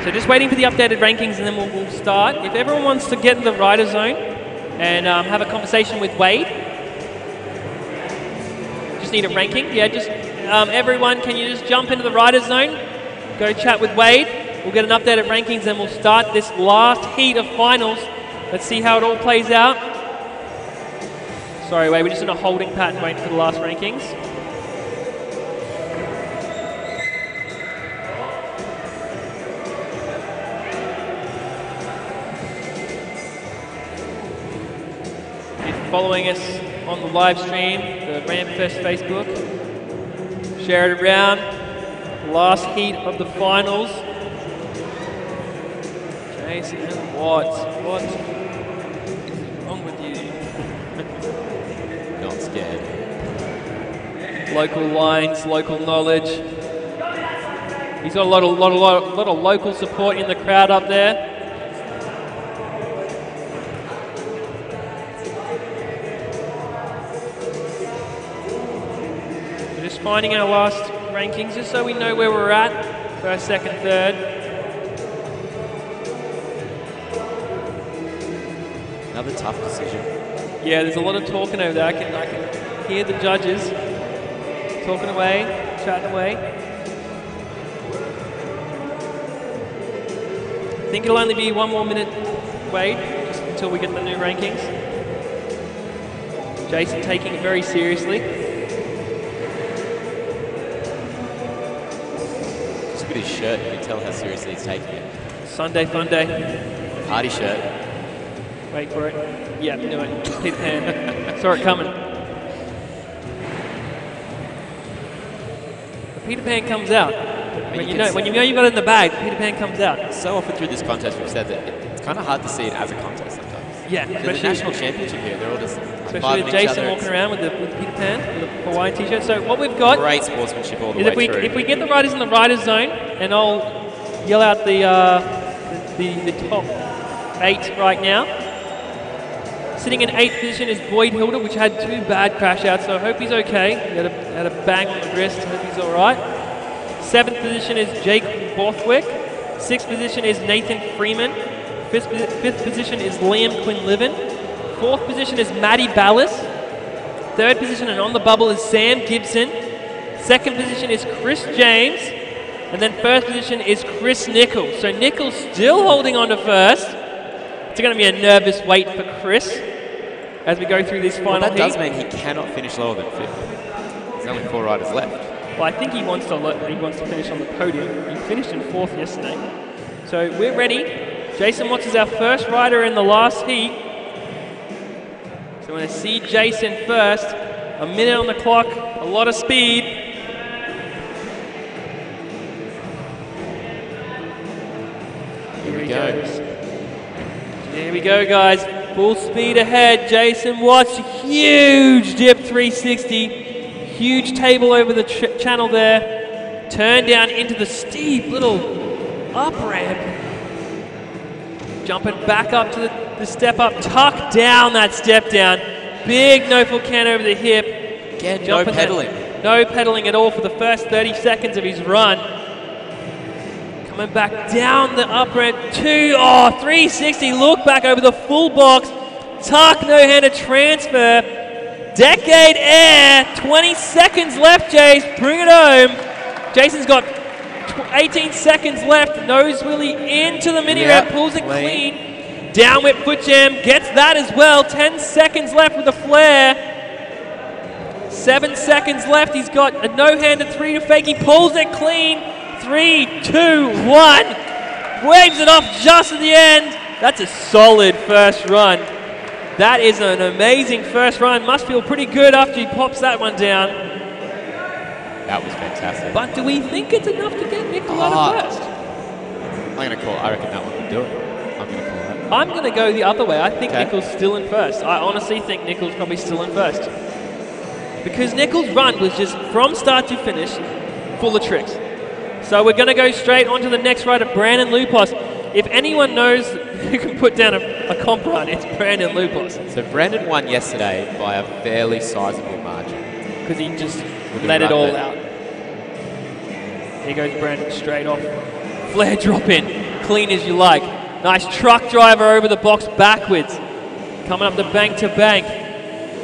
Speaker 1: So just waiting for the updated rankings and then we'll start. If everyone wants to get in the rider zone and have a conversation with Wade, just need a ranking. Yeah, just everyone, can you just jump into the rider zone? Go chat with Wade. We'll get an updated rankings and we'll start this last heat of finals. Let's see how it all plays out. Sorry, Wade, we're just in a holding pattern waiting for the last rankings. Following us on the live stream, the Rampfest Facebook. Share it around. Last heat of the finals. Jason Watts. What is wrong with you?
Speaker 2: Not scared.
Speaker 1: Local lines, local knowledge. He's got a lot of local support in the crowd up there. Finding our last rankings just so we know where we're at. First, second, third.
Speaker 2: Another tough decision.
Speaker 1: Yeah, there's a lot of talking over there. I can hear the judges talking away, chatting away. I think it'll only be 1 more minute, Wade, just until we get the new rankings. Jason taking it very seriously.
Speaker 2: Just look at his shirt, you can tell how seriously he's taking it.
Speaker 1: Sunday fun day.
Speaker 2: Party shirt.
Speaker 1: Wait for it. Yeah, knew it. Peter Pan. Saw it coming. The Peter Pan comes out. When you know you've got it in the bag, Peter Pan comes out.
Speaker 2: So often through this contest, we've said that it's kind of hard to see it as a contest sometimes.
Speaker 1: Yeah,
Speaker 2: there's a national championship here. They're all just
Speaker 1: especially with Jason walking around with Peter Pan, with a Hawaiian t-shirt. So what we've got
Speaker 2: great sportsmanship all the
Speaker 1: is
Speaker 2: way through.
Speaker 1: if we get the riders in the riders zone, and I'll yell out the top 8 right now. Sitting in 8th position is Boyd Hilda, which had 2 bad crash outs, so I hope he's okay. He had a bang on the wrist, I hope he's all right. 7th position is Jake Borthwick. 6th position is Nathan Freeman. 5th position is Liam Quinlivan. 4th position is Matty Ballas. 3rd position and on the bubble is Sam Gibson. 2nd position is Chris James. And then 1st position is Chris Nichols. So Nichols still holding on to 1st. It's going to be a nervous wait for Chris as we go through this final
Speaker 2: that
Speaker 1: heat.
Speaker 2: does mean he cannot finish lower than 5th. There's only 4 riders left.
Speaker 1: Well, I think he wants to finish on the podium. He finished in 4th yesterday. So we're ready. Jason Watts is our first rider in the last heat. So we're going to see Jason first. A minute on the clock, a lot of speed.
Speaker 2: Here we go.
Speaker 1: Here we go, guys. Full speed ahead. Jason Watts, huge dip 360. Huge table over the channel there. Turn down into the steep little up ramp. Jumping back up to the step up. Tuck down that step down. Big no full can over the hip.
Speaker 2: Again, no pedaling.
Speaker 1: No pedaling at all for the first 30 seconds of his run. Coming back down the up ramp. 360. Look back over the full box. Tuck, no-handed transfer. Decade Air. 20 seconds left, Jace. Bring it home. Jason's got 18 seconds left. Nose wheelie into the mini ramp. Pulls it clean. Down whip foot jam. Gets that as well. 10 seconds left with a flare. 7 seconds left. He's got a no-handed 3 to fake. He pulls it clean. 3, 2, 1. Waves it off just at the end. That's a solid first run. That is an amazing first run. Must feel pretty good after he pops that one down.
Speaker 2: That was fantastic.
Speaker 1: But do we think it's enough to get Nichols out of first?
Speaker 2: I reckon that one will do it. I'm going to call that.
Speaker 1: I'm going to go the other way. I think Nichols still in first. I honestly think Nichols probably still in first. Because Nichols' run was just from start to finish full of tricks. So we're going to go straight on to the next rider, Brandon Lupos. If anyone knows who can put down a comp run, it's Brandon Lupos.
Speaker 2: So Brandon won yesterday by a fairly sizable margin.
Speaker 1: Because he just let it all out. Here goes Brandon straight off. Flare drop in, clean as you like. Nice truck driver over the box backwards. Coming up the bank to bank.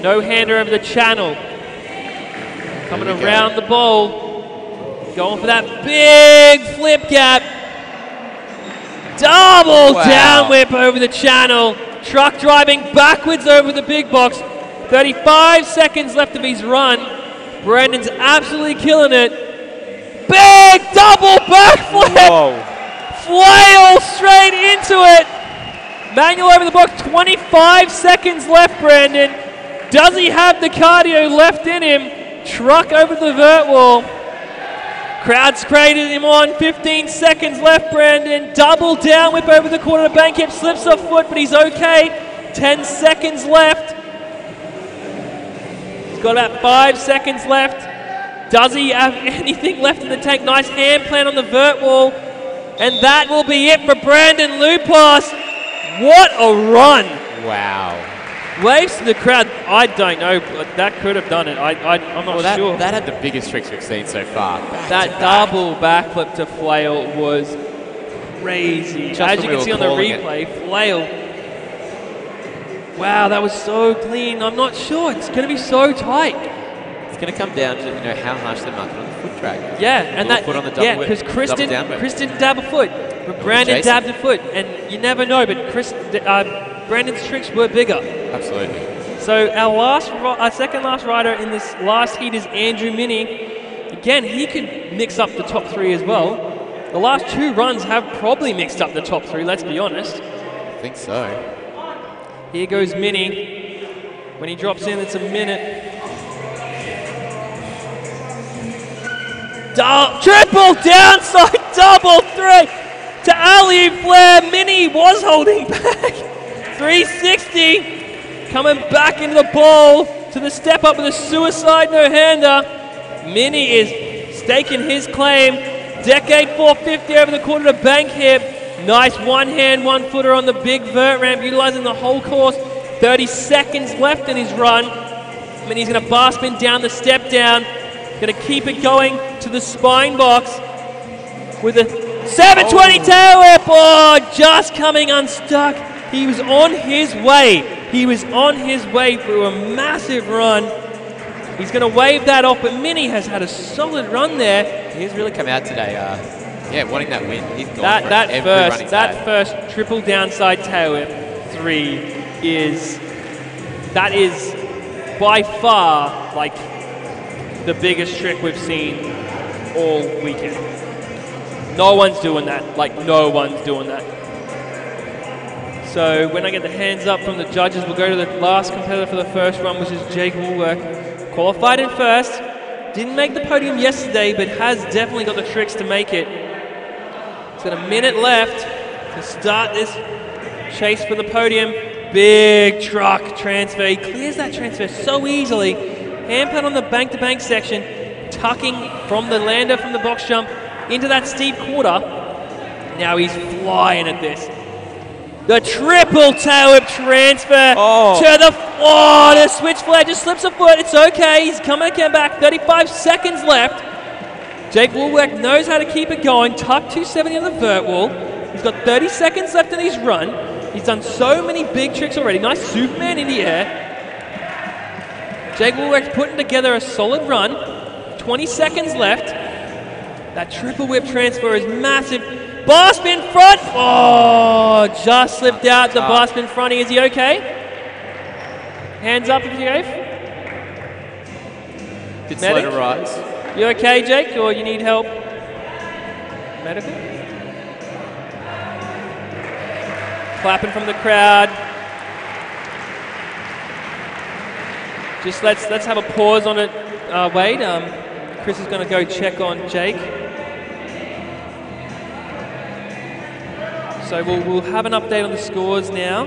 Speaker 1: No hander over the channel. Coming around the bowl. Going for that big flip gap. Double down whip over the channel. Truck driving backwards over the big box. 35 seconds left of his run. Brandon's absolutely killing it. Big double backflip.
Speaker 2: Whoa.
Speaker 1: Flail straight into it. Manual over the box. 25 seconds left, Brandon. Does he have the cardio left in him? Truck over the vert wall. Crowd's created him on. 15 seconds left, Brandon. Double down whip over the corner. Bank hip slips off foot, but he's okay. 10 seconds left. He's got about 5 seconds left. Does he have anything left in the tank? Nice hand plant on the vert wall. And that will be it for Brandon Lupos. What a run.
Speaker 2: Wow.
Speaker 1: Waves to the crowd. I don't know, but that could have done it. I'm not sure.
Speaker 2: That had the biggest tricks we've seen so far.
Speaker 1: That double backflip to flail was crazy. As you can see on the replay, flail. Wow, that was so clean. I'm not sure. It's going to be so tight.
Speaker 2: It's going to come down to how harsh they mark it on the foot track.
Speaker 1: Yeah, and that
Speaker 2: foot on the double whip,
Speaker 1: because Chris didn't dab a foot, but Brandon dabbed a foot, and you never know. But Brandon's tricks were bigger.
Speaker 2: Absolutely.
Speaker 1: So our second last rider in this last heat is Andrew Minnie. Again, he could mix up the top 3 as well. The last 2 runs have probably mixed up the top 3, let's be honest.
Speaker 2: I think so.
Speaker 1: Here goes Minnie. When he drops in, it's a minute. Triple downside, double 3 to alley flare. Minnie was holding back. 360. Coming back into the ball to the step up with a suicide no-hander. Minnie is staking his claim. Decade 450 over the quarter to bank hip. Nice one-hand, one-footer on the big vert ramp, utilizing the whole course. 30 seconds left in his run. Minnie's going to bar spin down the step down. Going to keep it going to the spine box with a 720 tail whip. Oh, just coming unstuck. He was on his way. He was on his way through a massive run. He's going to wave that off, but Minnie has had a solid run there.
Speaker 2: He's really come out today, wanting that win. He's gone for that
Speaker 1: first triple downside tail whip 3 is by far like the biggest trick we've seen all weekend. No one's doing that. Like, no one's doing that. So when I get the hands up from the judges, we'll go to the last competitor for the first run, which is Jake Woolwork. Qualified in first. Didn't make the podium yesterday, but has definitely got the tricks to make it. He's got a minute left to start this chase for the podium. Big truck transfer. He clears that transfer so easily. Hand pad on the bank-to-bank section, tucking from the lander from the box jump into that steep quarter. Now he's flying at this. The triple tail whip transfer to the switch flare just slips a foot. It's okay. He's coming back. 35 seconds left. Jake Woolwork knows how to keep it going. Tuck 270 on the vert wall. He's got 30 seconds left in his run. He's done so many big tricks already. Nice Superman in the air. Jake Woolwork's putting together a solid run. 20 seconds left. That triple whip transfer is massive. Bar spin front. Oh, just slipped out the bar spin fronting. Is he okay? Hands up if you're safe.
Speaker 2: Bit slow to rise.
Speaker 1: You okay, Jake, or you need help? Medical? Clapping from the crowd. Just let's have a pause on it, Wade. Chris is going to go check on Jake. So we'll have an update on the scores now.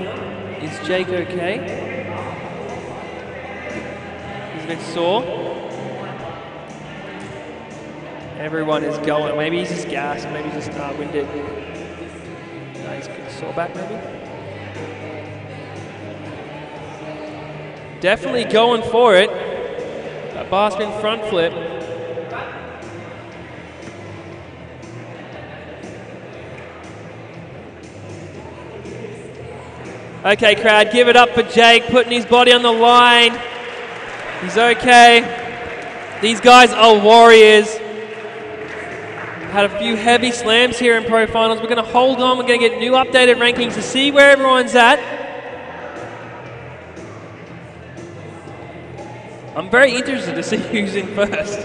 Speaker 1: Is Jake okay? He's a bit sore. Everyone is going. Maybe he's just gassed. Maybe he's just winded. No, he's sore back maybe. Definitely going for it. That bar spin front flip. Okay, crowd, give it up for Jake, putting his body on the line. He's okay. These guys are warriors. Had a few heavy slams here in Pro Finals. We're going to hold on. We're going to get new updated rankings to see where everyone's at. I'm very interested to see who's in first.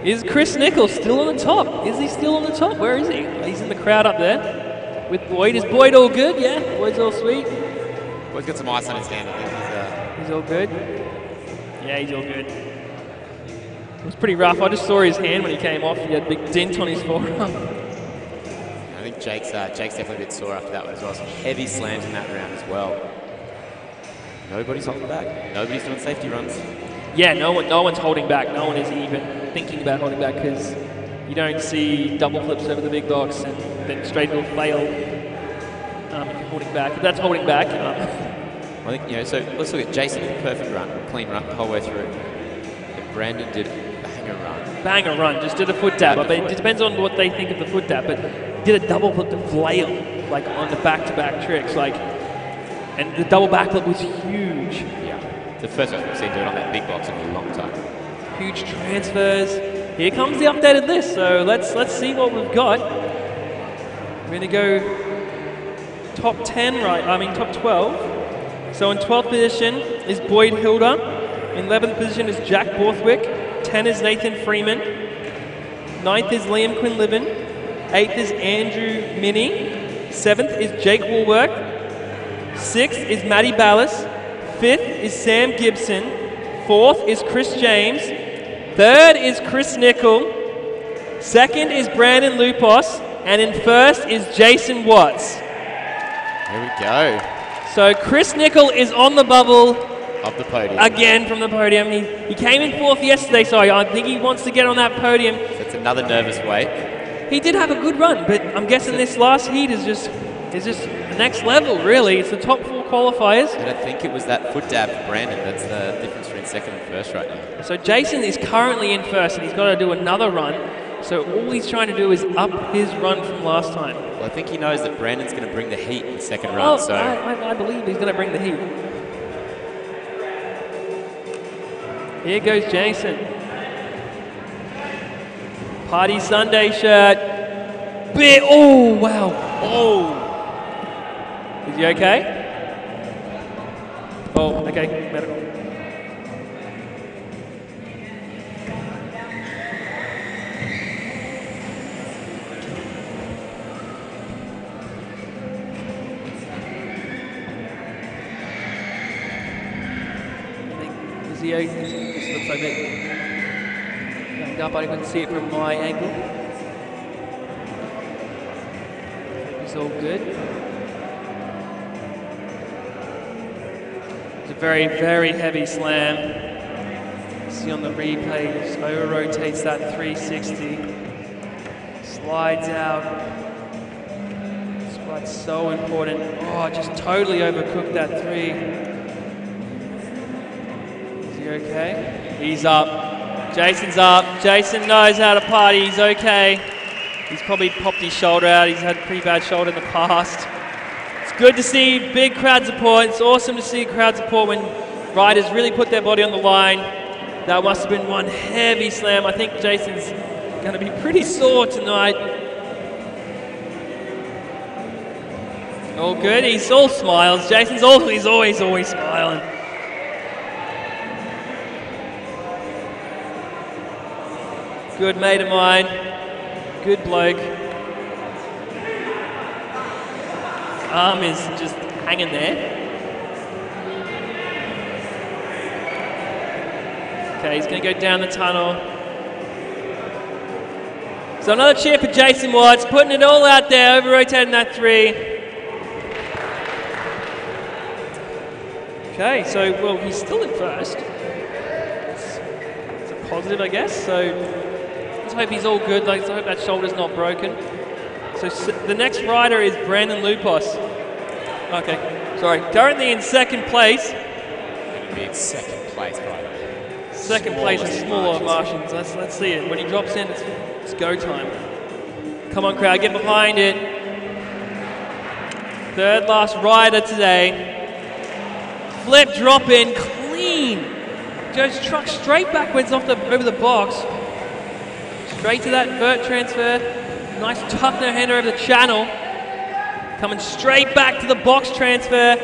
Speaker 1: Is Chris Nichols still on the top? Is he still on the top? Where is he? He's in the crowd up there. With Boyd. Is Boyd all good? Yeah, Boyd's all sweet.
Speaker 2: Boyd's got some ice on his hand, I think.
Speaker 1: He's all good? Yeah, he's all good. It was pretty rough. I just saw his hand when he came off. He had a big dent on his forearm.
Speaker 2: I think Jake's definitely a bit sore after that one as well. Some heavy slams in that round as well. Nobody's holding back. Nobody's doing safety runs.
Speaker 1: Yeah, no one's holding back. No one is even thinking about holding back because you don't see double flips over the big box and then straight will fail holding back. If that's holding back.
Speaker 2: I think, so let's look at Jason. Perfect run, clean run the whole way through. And Brandon did a banger run.
Speaker 1: Banger run, just did a foot tap. But it depends on what they think of the foot tap. But did a double flip to flail, like on the back-to-back tricks. And the double backflip was huge.
Speaker 2: Yeah, the first one we've seen do it on that big box in a long time. Huge
Speaker 1: transfers. Here comes the updated list. So let's see what we've got. We're going to go top 10, right? I mean top 12. So in 12th position is Boyd Hilda. In 11th position is Jack Borthwick. 10 is Nathan Freeman. 9th is Liam Quinlivan. 8th is Andrew Minnie. 7th is Jake Woolwork. 6th is Matty Ballas. 5th is Sam Gibson. 4th is Chris James. 3rd is Chris Nickel. 2nd is Brandon Lupos. And in 1st is Jason Watts.
Speaker 2: There we go.
Speaker 1: So Chris Nickel is on the bubble.
Speaker 2: Of the podium.
Speaker 1: Again from the podium. He came in 4th yesterday, so I think he wants to get on that podium.
Speaker 2: That's another nervous wait.
Speaker 1: He did have a good run, but I'm guessing this last heat is just next level, really. It's the top 4 qualifiers.
Speaker 2: And I think it was that foot dab for Brandon. That's the difference between 2nd and 1st right now.
Speaker 1: So Jason is currently in 1st, and he's got to do another run. So all he's trying to do is up his run from last time.
Speaker 2: Well, I think he knows that Brandon's going to bring the heat in the 2nd run.
Speaker 1: Well,
Speaker 2: so
Speaker 1: I believe he's going to bring the heat. Here goes Jason. Party Sunday shirt. Oh, wow. Oh. Is he okay? Oh, okay. Medical. Is he okay? This looks like it. Up, I couldn't see it from my angle. It's all good. It's a very, very heavy slam. See on the replay, just over-rotates that 360. Slides out. That's so important. Oh, just totally overcooked that 3. Is he okay? He's up. Jason's up. Jason knows how to party. He's okay. He's probably popped his shoulder out. He's had a pretty bad shoulder in the past. It's good to see big crowd support. It's awesome to see crowd support when riders really put their body on the line. That must have been one heavy slam. I think Jason's going to be pretty sore tonight. All good. He's all smiles. Jason's always smiling. Good mate of mine, good bloke. Arm is just hanging there. Okay, he's going to go down the tunnel. So another cheer for Jason Watts, putting it all out there, over-rotating that 3. Okay, so, well, he's still in 1st. It's a positive, I guess, so let's hope he's all good. Let's hope that shoulder's not broken. So the next rider is Brandon Lupos. Okay, sorry. Currently in 2nd place.
Speaker 2: It'll be in 2nd place, right?
Speaker 1: 2nd place is smaller Martians. Let's see it. When he drops in, it's go time. Come on, crowd, get behind it. 3rd last rider today. Flip, drop in, clean. Goes truck straight backwards over the box. Straight to that vert transfer. Nice tough no-hander over the channel. Coming straight back to the box transfer.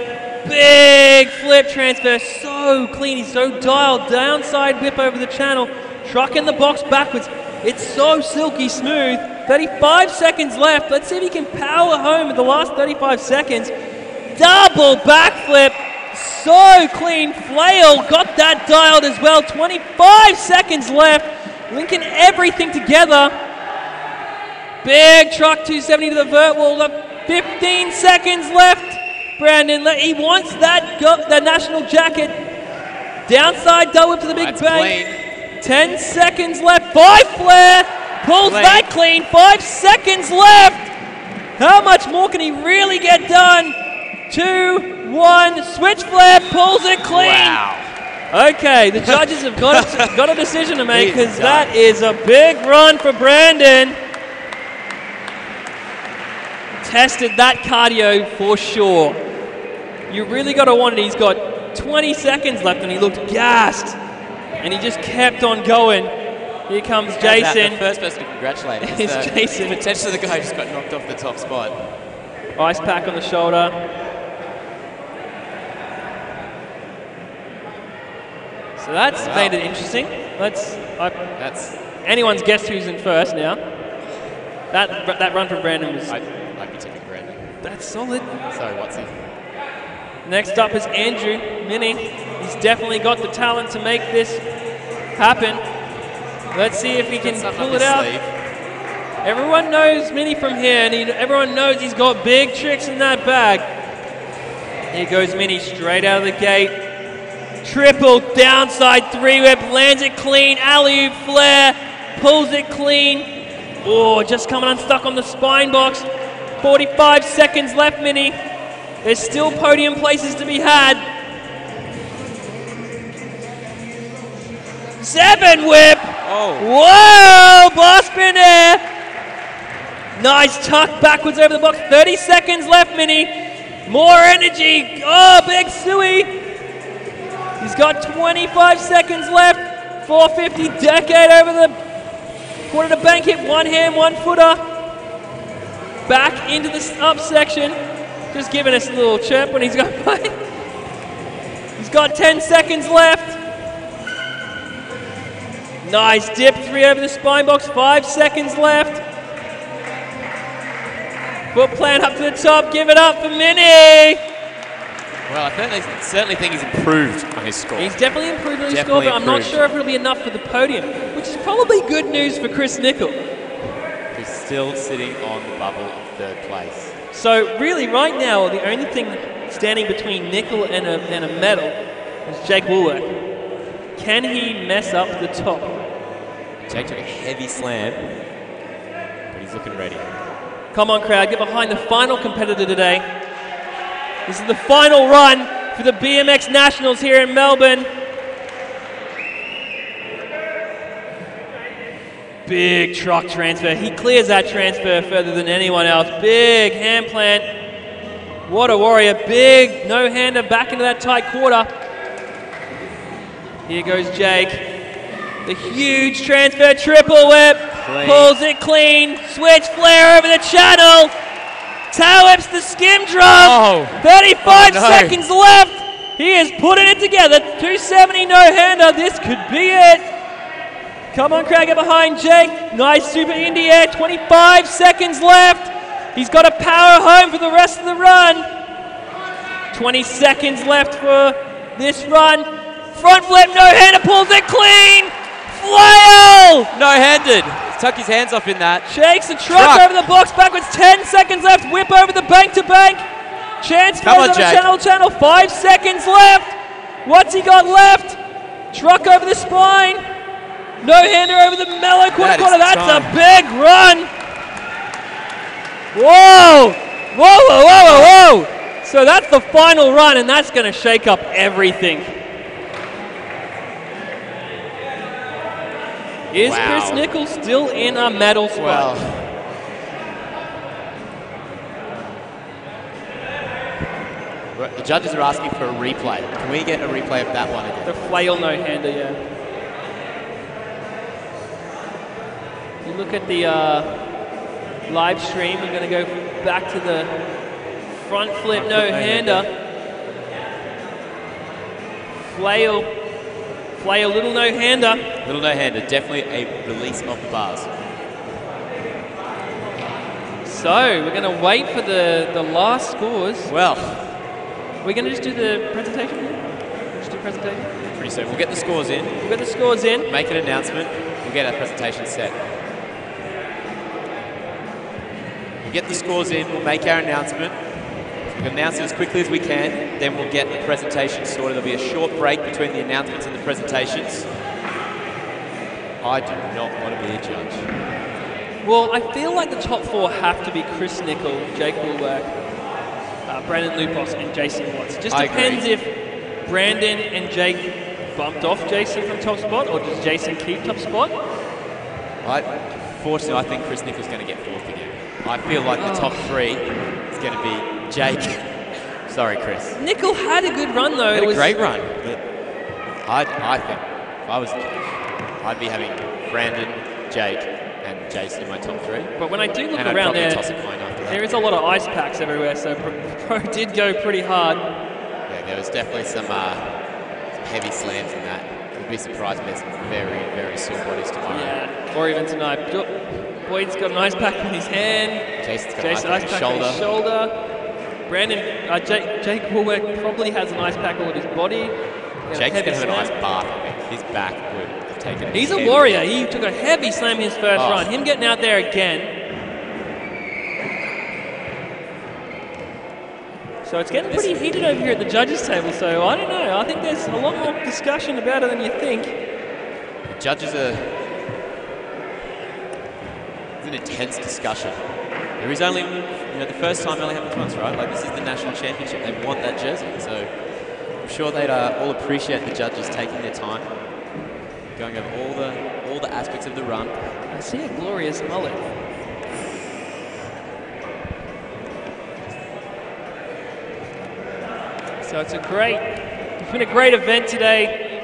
Speaker 1: Big flip transfer. So clean. He's so dialed. Downside whip over the channel. Truck in the box backwards. It's so silky smooth. 35 seconds left. Let's see if he can power home in the last 35 seconds. Double backflip. So clean. Flail got that dialed as well. 25 seconds left. Linking everything together. Big truck 270 to the vert wall. 15 seconds left. Brandon, he wants that national jacket. Downside double whip to the big bang. 10 seconds left. 5 flare. Pulls that clean. 5 seconds left. How much more can he really get done? 2, 1. Switch flare. Pulls it clean.
Speaker 2: Wow.
Speaker 1: Okay, the judges have got a decision to make because that is a big run for Brandon. Tested that cardio for sure. You really got to wonder, he's got 20 seconds left and he looked gassed. And he just kept on going. Here comes Jason.
Speaker 2: The first person to congratulate him
Speaker 1: is Jason.
Speaker 2: Potentially the guy who just got knocked off the top spot.
Speaker 1: Ice pack on the shoulder. So that's made it interesting. That's anyone's guess who's in first now. That run from Brandon was...
Speaker 2: I'd be taking Brandon.
Speaker 1: That's solid.
Speaker 2: Sorry, what's he?
Speaker 1: Next up is Andrew Mini. He's definitely got the talent to make this happen. Let's see if he can pull it out. Everyone knows Mini from here, and everyone knows he's got big tricks in that bag. Here goes Mini straight out of the gate. Triple downside 3-whip, lands it clean, alley-oop flare, pulls it clean. Oh, just coming unstuck on the spine box. 45 seconds left, Mini. There's still podium places to be had. 7-whip.
Speaker 2: Oh.
Speaker 1: Whoa, bar spin air. Nice tuck backwards over the box. 30 seconds left, Mini. More energy. Oh, big Suey. He's got 25 seconds left. 450 decade over the quarter to bank hit. One hand, one footer. Back into the up section. Just giving us a little chirp when he's going by. He's got 10 seconds left. Nice dip 3 over the spine box. 5 seconds left. Foot plant up to the top. Give it up for Mini.
Speaker 2: Well, I certainly think he's improved on his score.
Speaker 1: He's definitely improved on his score, but I'm not sure if it'll be enough for the podium, which is probably good news for Chris Nickel.
Speaker 2: He's still sitting on the bubble of 3rd place.
Speaker 1: So really, right now, the only thing standing between Nickel and a medal is Jake Woolworth. Can he mess up the top?
Speaker 2: Jake took a heavy slam, but he's looking ready.
Speaker 1: Come on, crowd, get behind the final competitor today. This is the final run for the BMX Nationals here in Melbourne. Big truck transfer. He clears that transfer further than anyone else. Big hand plant. What a warrior. Big no-hander back into that tight quarter. Here goes Jake. The huge transfer, triple whip. Clean. Pulls it clean. Switch flare over the channel. Tail whips the skim drum. 35 seconds left. He is putting it together. 270 no-hander. This could be it. Come on, crowd, get behind Jake. Nice super Indy air. 25 seconds left. He's got to power home for the rest of the run. 20 seconds left for this run. Front flip, no-hander, pulls it clean. Flail!
Speaker 2: No-handed. Tuck his hands off in that.
Speaker 1: Shakes the truck over the box backwards. 10 seconds left. Whip over the bank to bank. Chance over the channel. 5 seconds left. What's he got left? Truck over the spine. No-hander over the mellow quarter. That's a big run. Whoa. Whoa. So that's the final run, and that's going to shake up everything. Is Chris Nickel still in a medal spot?
Speaker 2: Well, the judges are asking for a replay. Can we get a replay of that one again?
Speaker 1: The flail no-hander, yeah. You look at the live stream, we're going to go back to the front flip no-hander. Flail, little no-hander.
Speaker 2: Little no-hander, definitely a release of the bars.
Speaker 1: So, we're going to wait for the last scores.
Speaker 2: Well,
Speaker 1: we're going to just do the presentation?
Speaker 2: Pretty soon. We'll get the scores in.
Speaker 1: Make
Speaker 2: an announcement. We'll get our presentation set. We'll get the scores in. We'll make our announcement. We'll announce it as quickly as we can. Then we'll get the presentation sorted. There'll be a short break between the announcements and the presentations. I do not want to be a judge.
Speaker 1: Well, I feel like the top 4 have to be Chris Nickel, Jake Woolworth, Brandon Lupos, and Jason Watts. Just depends if Brandon and Jake bumped off Jason from top spot, or does Jason keep top spot?
Speaker 2: Fortunately, I think Chris Nickel's going to get 4th again. I feel like the top 3 is going to be Jake. Sorry, Chris.
Speaker 1: Nickel had a good run, though.
Speaker 2: It was a great run. But I think if I was a judge, I'd be having Brandon, Jake, and Jason in my top 3. But when I do look around there is a lot of ice packs everywhere, so Pro did go pretty hard. Yeah, there was definitely some heavy slams in that. I'd be surprised if there's very, very sore bodies tomorrow.
Speaker 1: Yeah, or even tonight. Boyd's got an ice pack in his hand.
Speaker 2: Jason's got an ice pack on his
Speaker 1: shoulder. Brandon, Jake Warwick probably has an ice pack all of his body.
Speaker 2: Jake's going to have an ice bath. I think his back would have taken it.
Speaker 1: He's a warrior. He took a heavy slam in his first run. Him getting out there again. So it's getting pretty heated over here at the judges' table. So I don't know. I think there's a lot more discussion about it than you think.
Speaker 2: The judges are... It's an intense discussion. There is only, the first time only happens once, right? Like, this is the national championship. They want that jersey. So I'm sure they'd all appreciate the judges taking their time, going over all the aspects of the run.
Speaker 1: I see a glorious mullet. So it's been a great event today.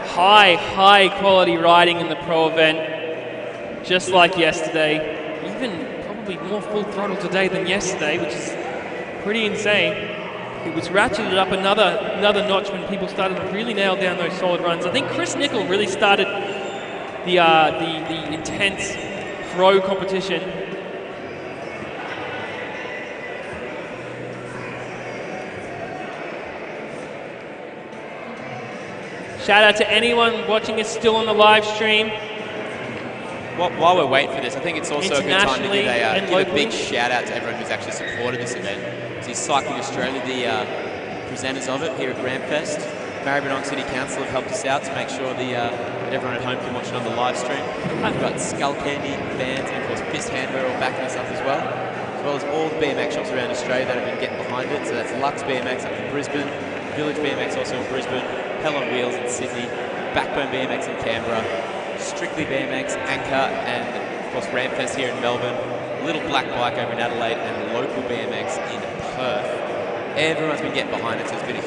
Speaker 1: High quality riding in the pro event, just like yesterday. Even probably more full throttle today than yesterday, which is pretty insane. It was ratcheted up another notch when people started to really nail down those solid runs. I think Chris Nickel really started the intense throw competition. Shout out to anyone watching us still on the live stream.
Speaker 2: While we're waiting for this, I think it's also a good time to give a big shout out to everyone who's actually supported this event. So Cycling Australia, the presenters of it here at Rampfest. Maribyrnong City Council have helped us out to make sure that everyone at home can watch it on the live stream. We've got Skull Candy bands and of course Fist Handwear all backing us up as well as all the BMX shops around Australia that have been getting behind it. So that's Lux BMX up in Brisbane, Village BMX also in Brisbane, Hell on Wheels in Sydney, Backbone BMX in Canberra, Strictly BMX, Anchor, and of course Rampfest here in Melbourne, Little Black Bike over in Adelaide, and Local BMX in Perth. Everyone's been getting behind it, so it's been a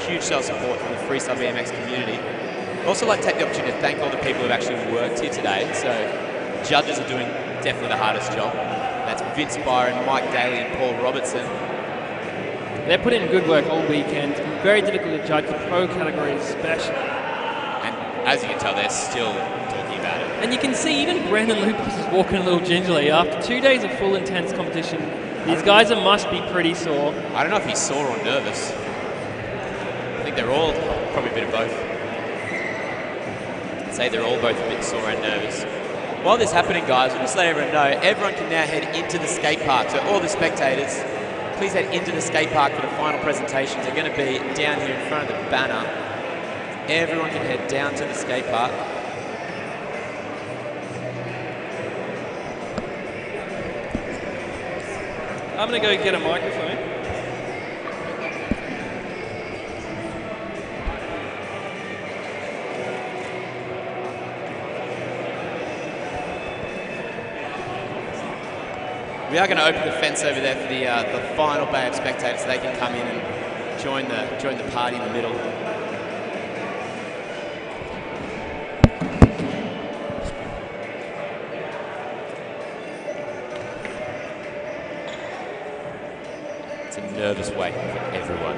Speaker 2: huge show of support from the freestyle BMX community. I'd also like to take the opportunity to thank all the people who've actually worked here today. So judges are doing definitely the hardest job. That's Vince Byron, Mike Daly, and Paul Robertson.
Speaker 1: They're putting in good work all weekend. It's been very difficult to judge the pro category especially.
Speaker 2: And as you can tell, they're still talking about it.
Speaker 1: And you can see even Brandon Lucas is walking a little gingerly. After 2 days of full intense competition, these guys must be pretty sore.
Speaker 2: I don't know if he's sore or nervous. I think they're all probably a bit of both. I'd say they're all both a bit sore and nervous. While this is happening, guys, we'll just let everyone know, everyone can now head into the skate park. So all the spectators, please head into the skate park for the final presentations. They're going to be down here in front of the banner. Everyone can head down to the skate park.
Speaker 1: I'm going to go get a microphone.
Speaker 2: We are going to open the fence over there for the final bay of spectators so they can come in and join the party in the middle. It's a nervous wait for everyone.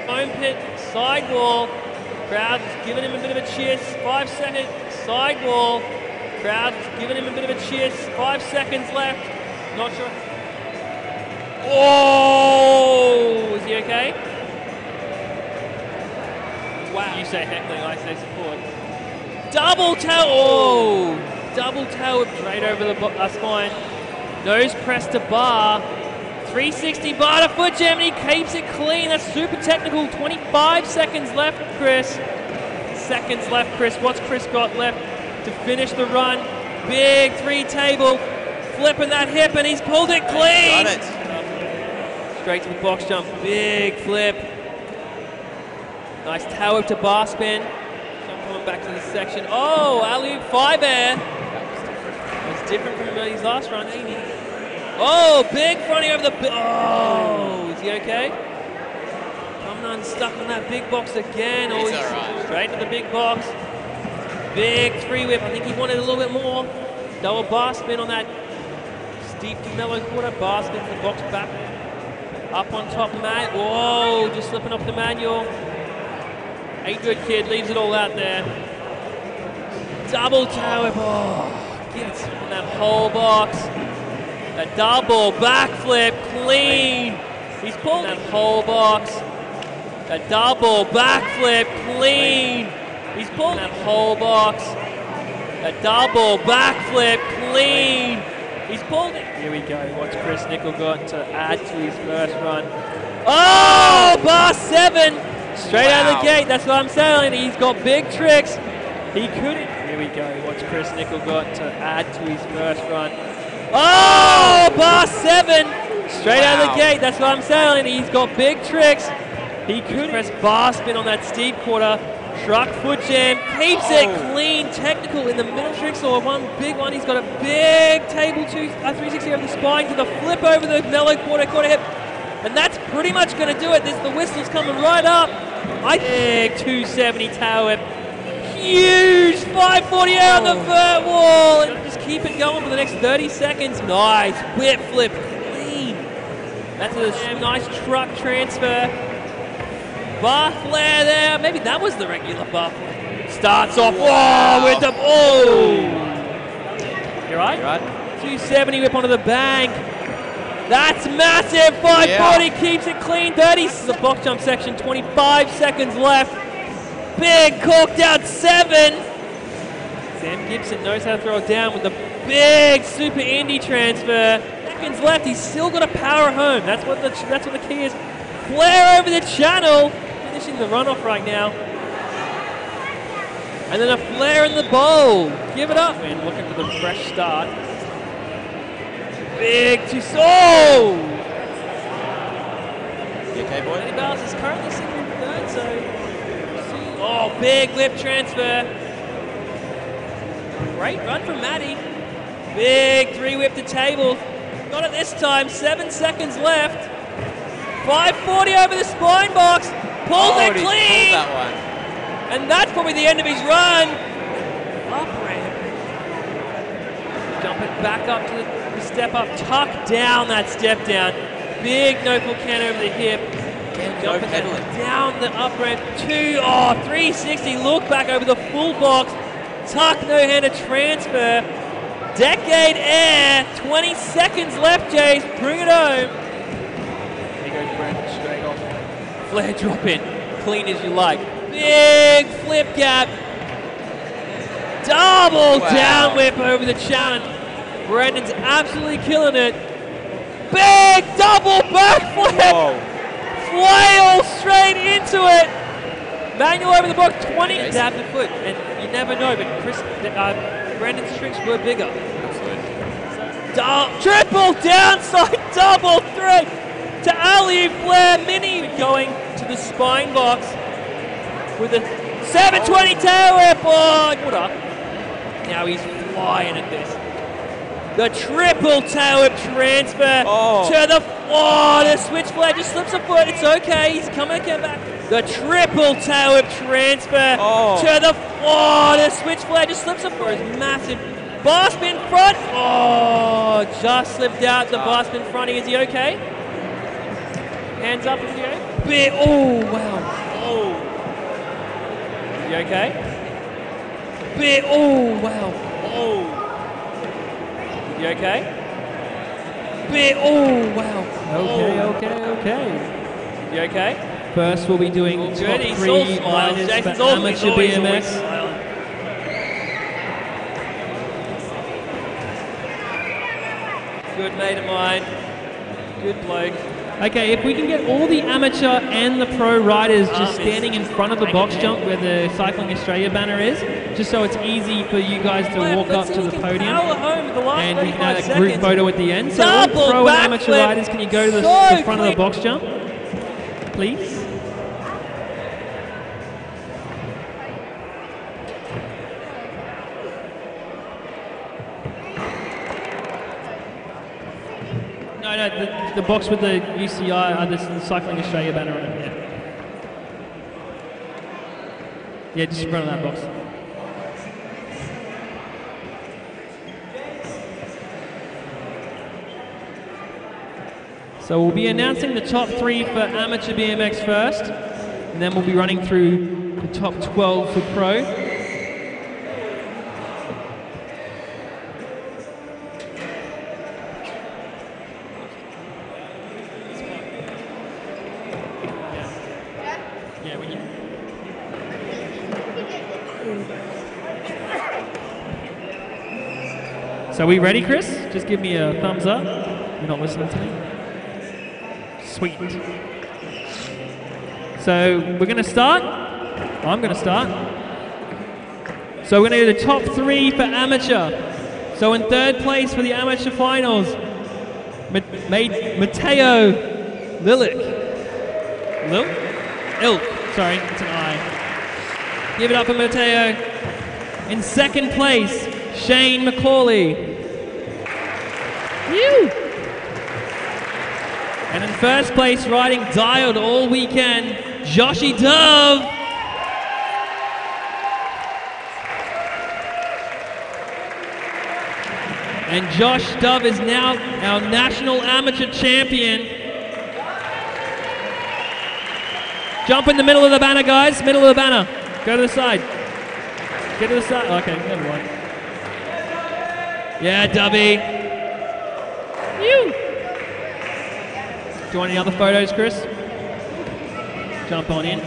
Speaker 1: Foam pit, sidewall. Crowd giving him a bit of a cheer. 5 seconds, sidewall. Crowd giving him a bit of a cheer. 5 seconds left. Not sure. Oh, is he okay? Wow. You say heckling, I say support. Double tail. Oh, double tail whip straight over the spine. Nose press to bar. 360 bar to foot jam, and he keeps it clean. That's super technical. 25 seconds left, Chris. What's Chris got left to finish the run? Big 3 table, flipping that hip, and he's pulled it clean.
Speaker 2: Got it.
Speaker 1: Straight to the box jump, big flip. Nice tail whip to bar spin. Jump coming back to the section. Oh, alley-oop 5 air. That's different from his last run, ain't he? Oh, big fronty over the... Oh, is he okay? Coming unstuck on that big box again. Oh, he's all right. Straight to the big box. Big 3-whip. I think he wanted a little bit more. Double bar spin on that steep to mellow quarter. Bar spin the box back. Up on top, man. Whoa, just slipping off the manual. Ain't good, kid. Leaves it all out there. Double toe whip. Oh, gets on that whole box. A double backflip, clean. He's pulled that whole box. A double backflip, clean. He's pulled that whole box. A double backflip, clean. He's pulled it. Here we go. Watch Chris Nickel got to add to his first run. Oh, bar 7. Straight out of the gate. That's what I'm saying. He's got big tricks. He couldn't. Here we go. Watch Chris Nickel got to add to his first run. Oh, bar 7. Straight out of the gate. That's what I'm saying. He's got big tricks. He couldn't. Press bar spin on that steep quarter. Truck foot jam, keeps it clean, technical in the middle tricks, or one big one. He's got a big table 360 over the spine to the flip over the mellow quarter hip. And that's pretty much going to do it. The whistle's coming right up. Big 270 tail whip. Huge 540 out on the vert wall. And just keep it going for the next 30 seconds. Nice whip flip, clean. That's a nice truck transfer. Bar flare there. Maybe that was the regular bar flare. Starts off. Whoa, with the. Oh! You're right? You're right. 270 whip onto the bank. That's massive. 540 keeps it clean. 30. This is the box jump section. 25 seconds left. Big corked out 7. Sam Gibson knows how to throw it down with the big Super Indy transfer. Seconds left. He's still got to power home. That's what the key is. Flare over the channel. Finishing the runoff right now. And then a flare in the bowl. Give it up. And looking for the fresh start. Big to oh!
Speaker 2: You okay, boy?
Speaker 1: Matty Bowles is currently sitting in third, so. Oh, big whip transfer. Great run from Matty. Big 3-whip to table. Got it this time. 7 seconds left. 540 over the spine box. Pulls it clean.
Speaker 2: That one.
Speaker 1: And that's probably the end of his run. Up ramp. Jumping back up to the step up. Tuck down that step down. Big no full can over the hip. And jumping down the up ramp. 360. Look back over the full box. Tuck no-hander transfer. Decade air. 20 seconds left, Jace. Bring it home. Straight off. Flare drop in. Clean as you like. Big flip gap. Double down whip over the challenge. Brendan's absolutely killing it. Big double backflip. Flail straight into it. Manual over the box. 20. Dab the foot. And you never know, but Brendan's tricks were bigger. Absolutely. Triple downside double 3. To alley flare mini going to the spine box with a 720 tail whip. Oh, now he's flying at this. The triple tail whip transfer to the the switch flare just slips a foot. It's okay. He's coming back. The triple tail whip transfer to the switch flare just slips a foot. It's massive. Bar spin front. Oh, just slipped out the bar spin fronting. Is he okay? Hands up if you're okay. Oh, wow. Oh. You okay? Oh, wow. Oh. You okay? Oh, wow. Okay. You okay?
Speaker 3: First, we'll be doing top 3 riders for amateur BMX.
Speaker 1: Good mate of mine. Good bloke.
Speaker 3: Okay, if we can get all the amateur and the pro riders just standing in front of the box jump where the Cycling Australia banner is, just so it's easy for you guys to walk up to the podium, and we can have a group photo at the end. So all pro and amateur riders, can you go to the front of the box jump, please? No, the box with the UCI, the Cycling Australia banner on it. Yeah, just in front of that box. So we'll be announcing the top 3 for amateur BMX first, and then we'll be running through the top 12 for pro. So are we ready, Chris? Just give me a thumbs up. You're not listening to me? Sweet. So we're going to start. I'm going to start. So we're going to do the top 3 for amateur. So in 3rd place for the amateur finals, Matteo Ilk. Sorry, it's an I. Give it up for Matteo. In 2nd place, Shane McCauley. Woo! And in 1st place, riding dialed all weekend, Joshy Dove. And Josh Dove is now our national amateur champion. Jump in the middle of the banner, guys. Middle of the banner. Go to the side. Get to the side. Okay, never mind. Yeah, Dubby. You. Do you want any other photos, Chris? Jump on in.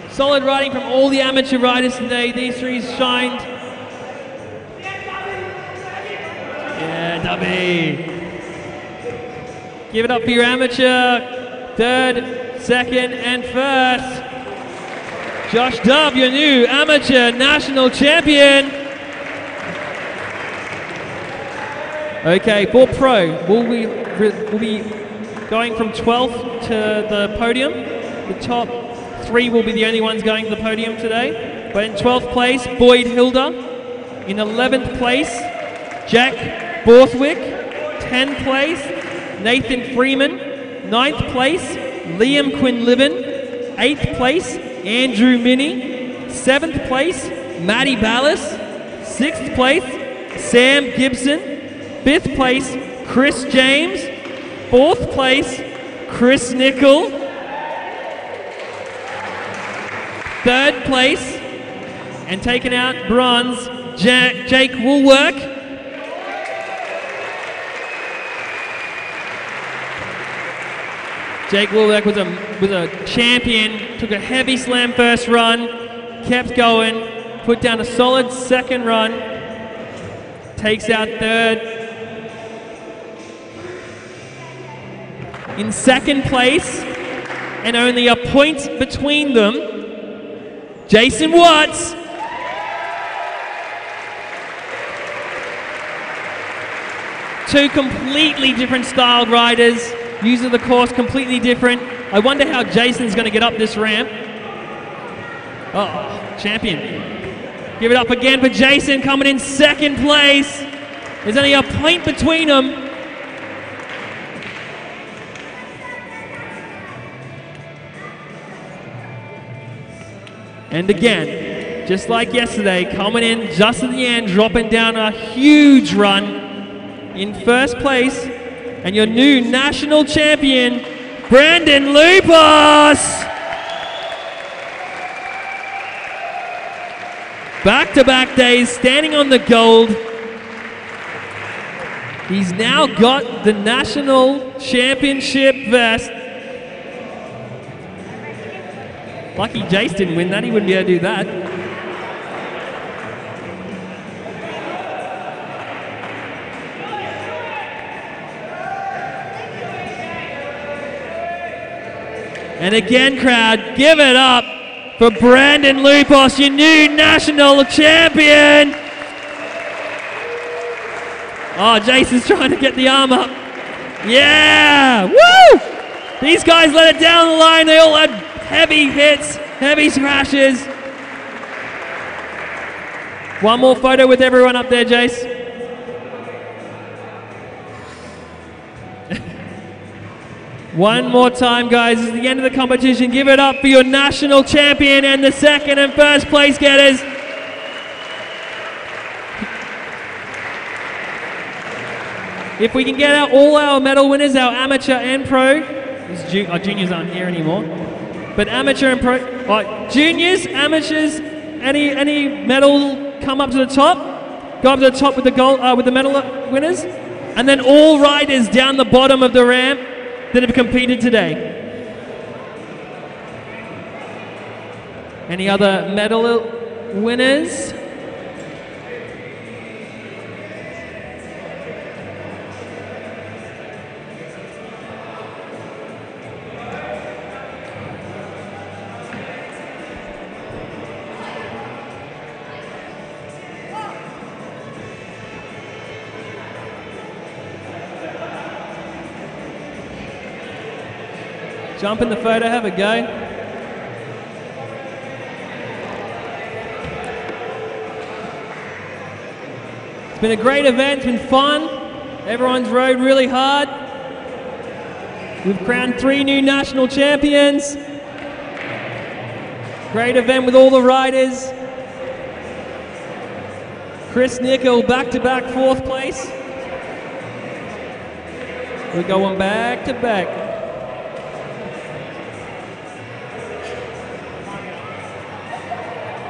Speaker 3: Solid riding from all the amateur riders today. These 3 shined. Yeah, Dubby. Give it up for your amateur. 3rd, 2nd, and 1st. Josh Dove, your new amateur national champion. Okay, for pro, we'll be going from 12th to the podium. The top 3 will be the only ones going to the podium today. But in 12th place, Boyd Hilda. In 11th place, Jack Borthwick. 10th place, Nathan Freeman. 9th place, Liam Quinlivan. 8th place, Andrew Minnie. 7th place, Matty Ballas. 6th place, Sam Gibson. 5th place, Chris James. 4th place, Chris Nickel. 3rd place, and taking out bronze, Jake Woolwork. Jake Woolwork was a champion, took a heavy slam first run, kept going, put down a solid 2nd run, takes out 3rd. In 2nd place, and only a point between them, Jason Watts. Two completely different styled riders, using the course completely different. I wonder how Jason's going to get up this ramp. Oh, champion. Give it up again for Jason, coming in 2nd place. There's only a point between them. And again, just like yesterday, coming in just at the end, dropping down a huge run in 1st place, and your new national champion, Brandon Lupos. Back-to-back days, standing on the gold. He's now got the national championship vest. Lucky Jace didn't win that, he wouldn't be able to do that. And again, crowd, give it up for Brandon Lupos, your new national champion. Oh, Jason's trying to get the arm up. Yeah, woo! These guys let it down the line, they all had heavy hits, heavy crashes. One more photo with everyone up there, Jace. One more time, guys. This is the end of the competition. Give it up for your national champion and the second and first place getters. If we can get out all our medal winners, our amateur and pro, our juniors aren't here anymore, but amateur and pro, juniors, amateurs, any medal come up to the top, go up to the top with the gold, with the medal winners, and then all riders down the bottom of the ramp that have competed today. Any other medal winners? Jump in the photo, have a go. It's been a great event, it's been fun. Everyone's rode really hard. We've crowned 3 new national champions. Great event with all the riders. Chris Nickel, back-to-back 4th place. We're going back-to-back.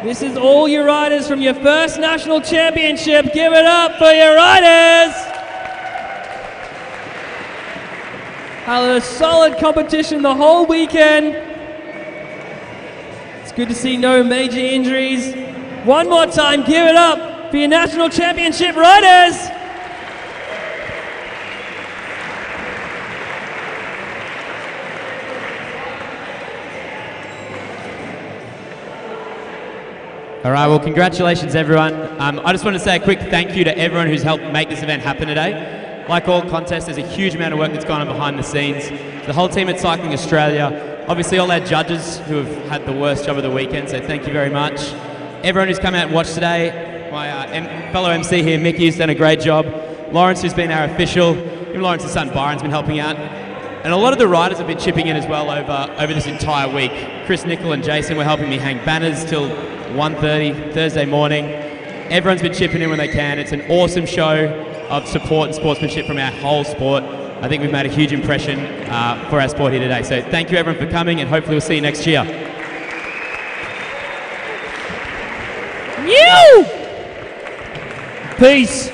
Speaker 3: This is all your riders from your first national championship. Give it up for your riders. Had a solid competition the whole weekend. It's good to see no major injuries. One more time, give it up for your national championship riders.
Speaker 4: All right, well, congratulations, everyone. I just want to say a quick thank you to everyone who's helped make this event happen today. Like all contests, there's a huge amount of work that's gone on behind the scenes. The whole team at Cycling Australia, obviously all our judges who have had the worst job of the weekend, so thank you very much. Everyone who's come out and watched today, my fellow MC here, Mickey's done a great job. Lawrence, who's been our official, even Lawrence's son Byron's been helping out. And a lot of the riders have been chipping in as well over this entire week. Chris Nickel and Jason were helping me hang banners till 1:30 Thursday morning. Everyone's been chipping in when they can. It's an awesome show of support and sportsmanship from our whole sport. I think we've made a huge impression for our sport here today. So thank you everyone for coming, and hopefully we'll see you next year.
Speaker 3: Peace.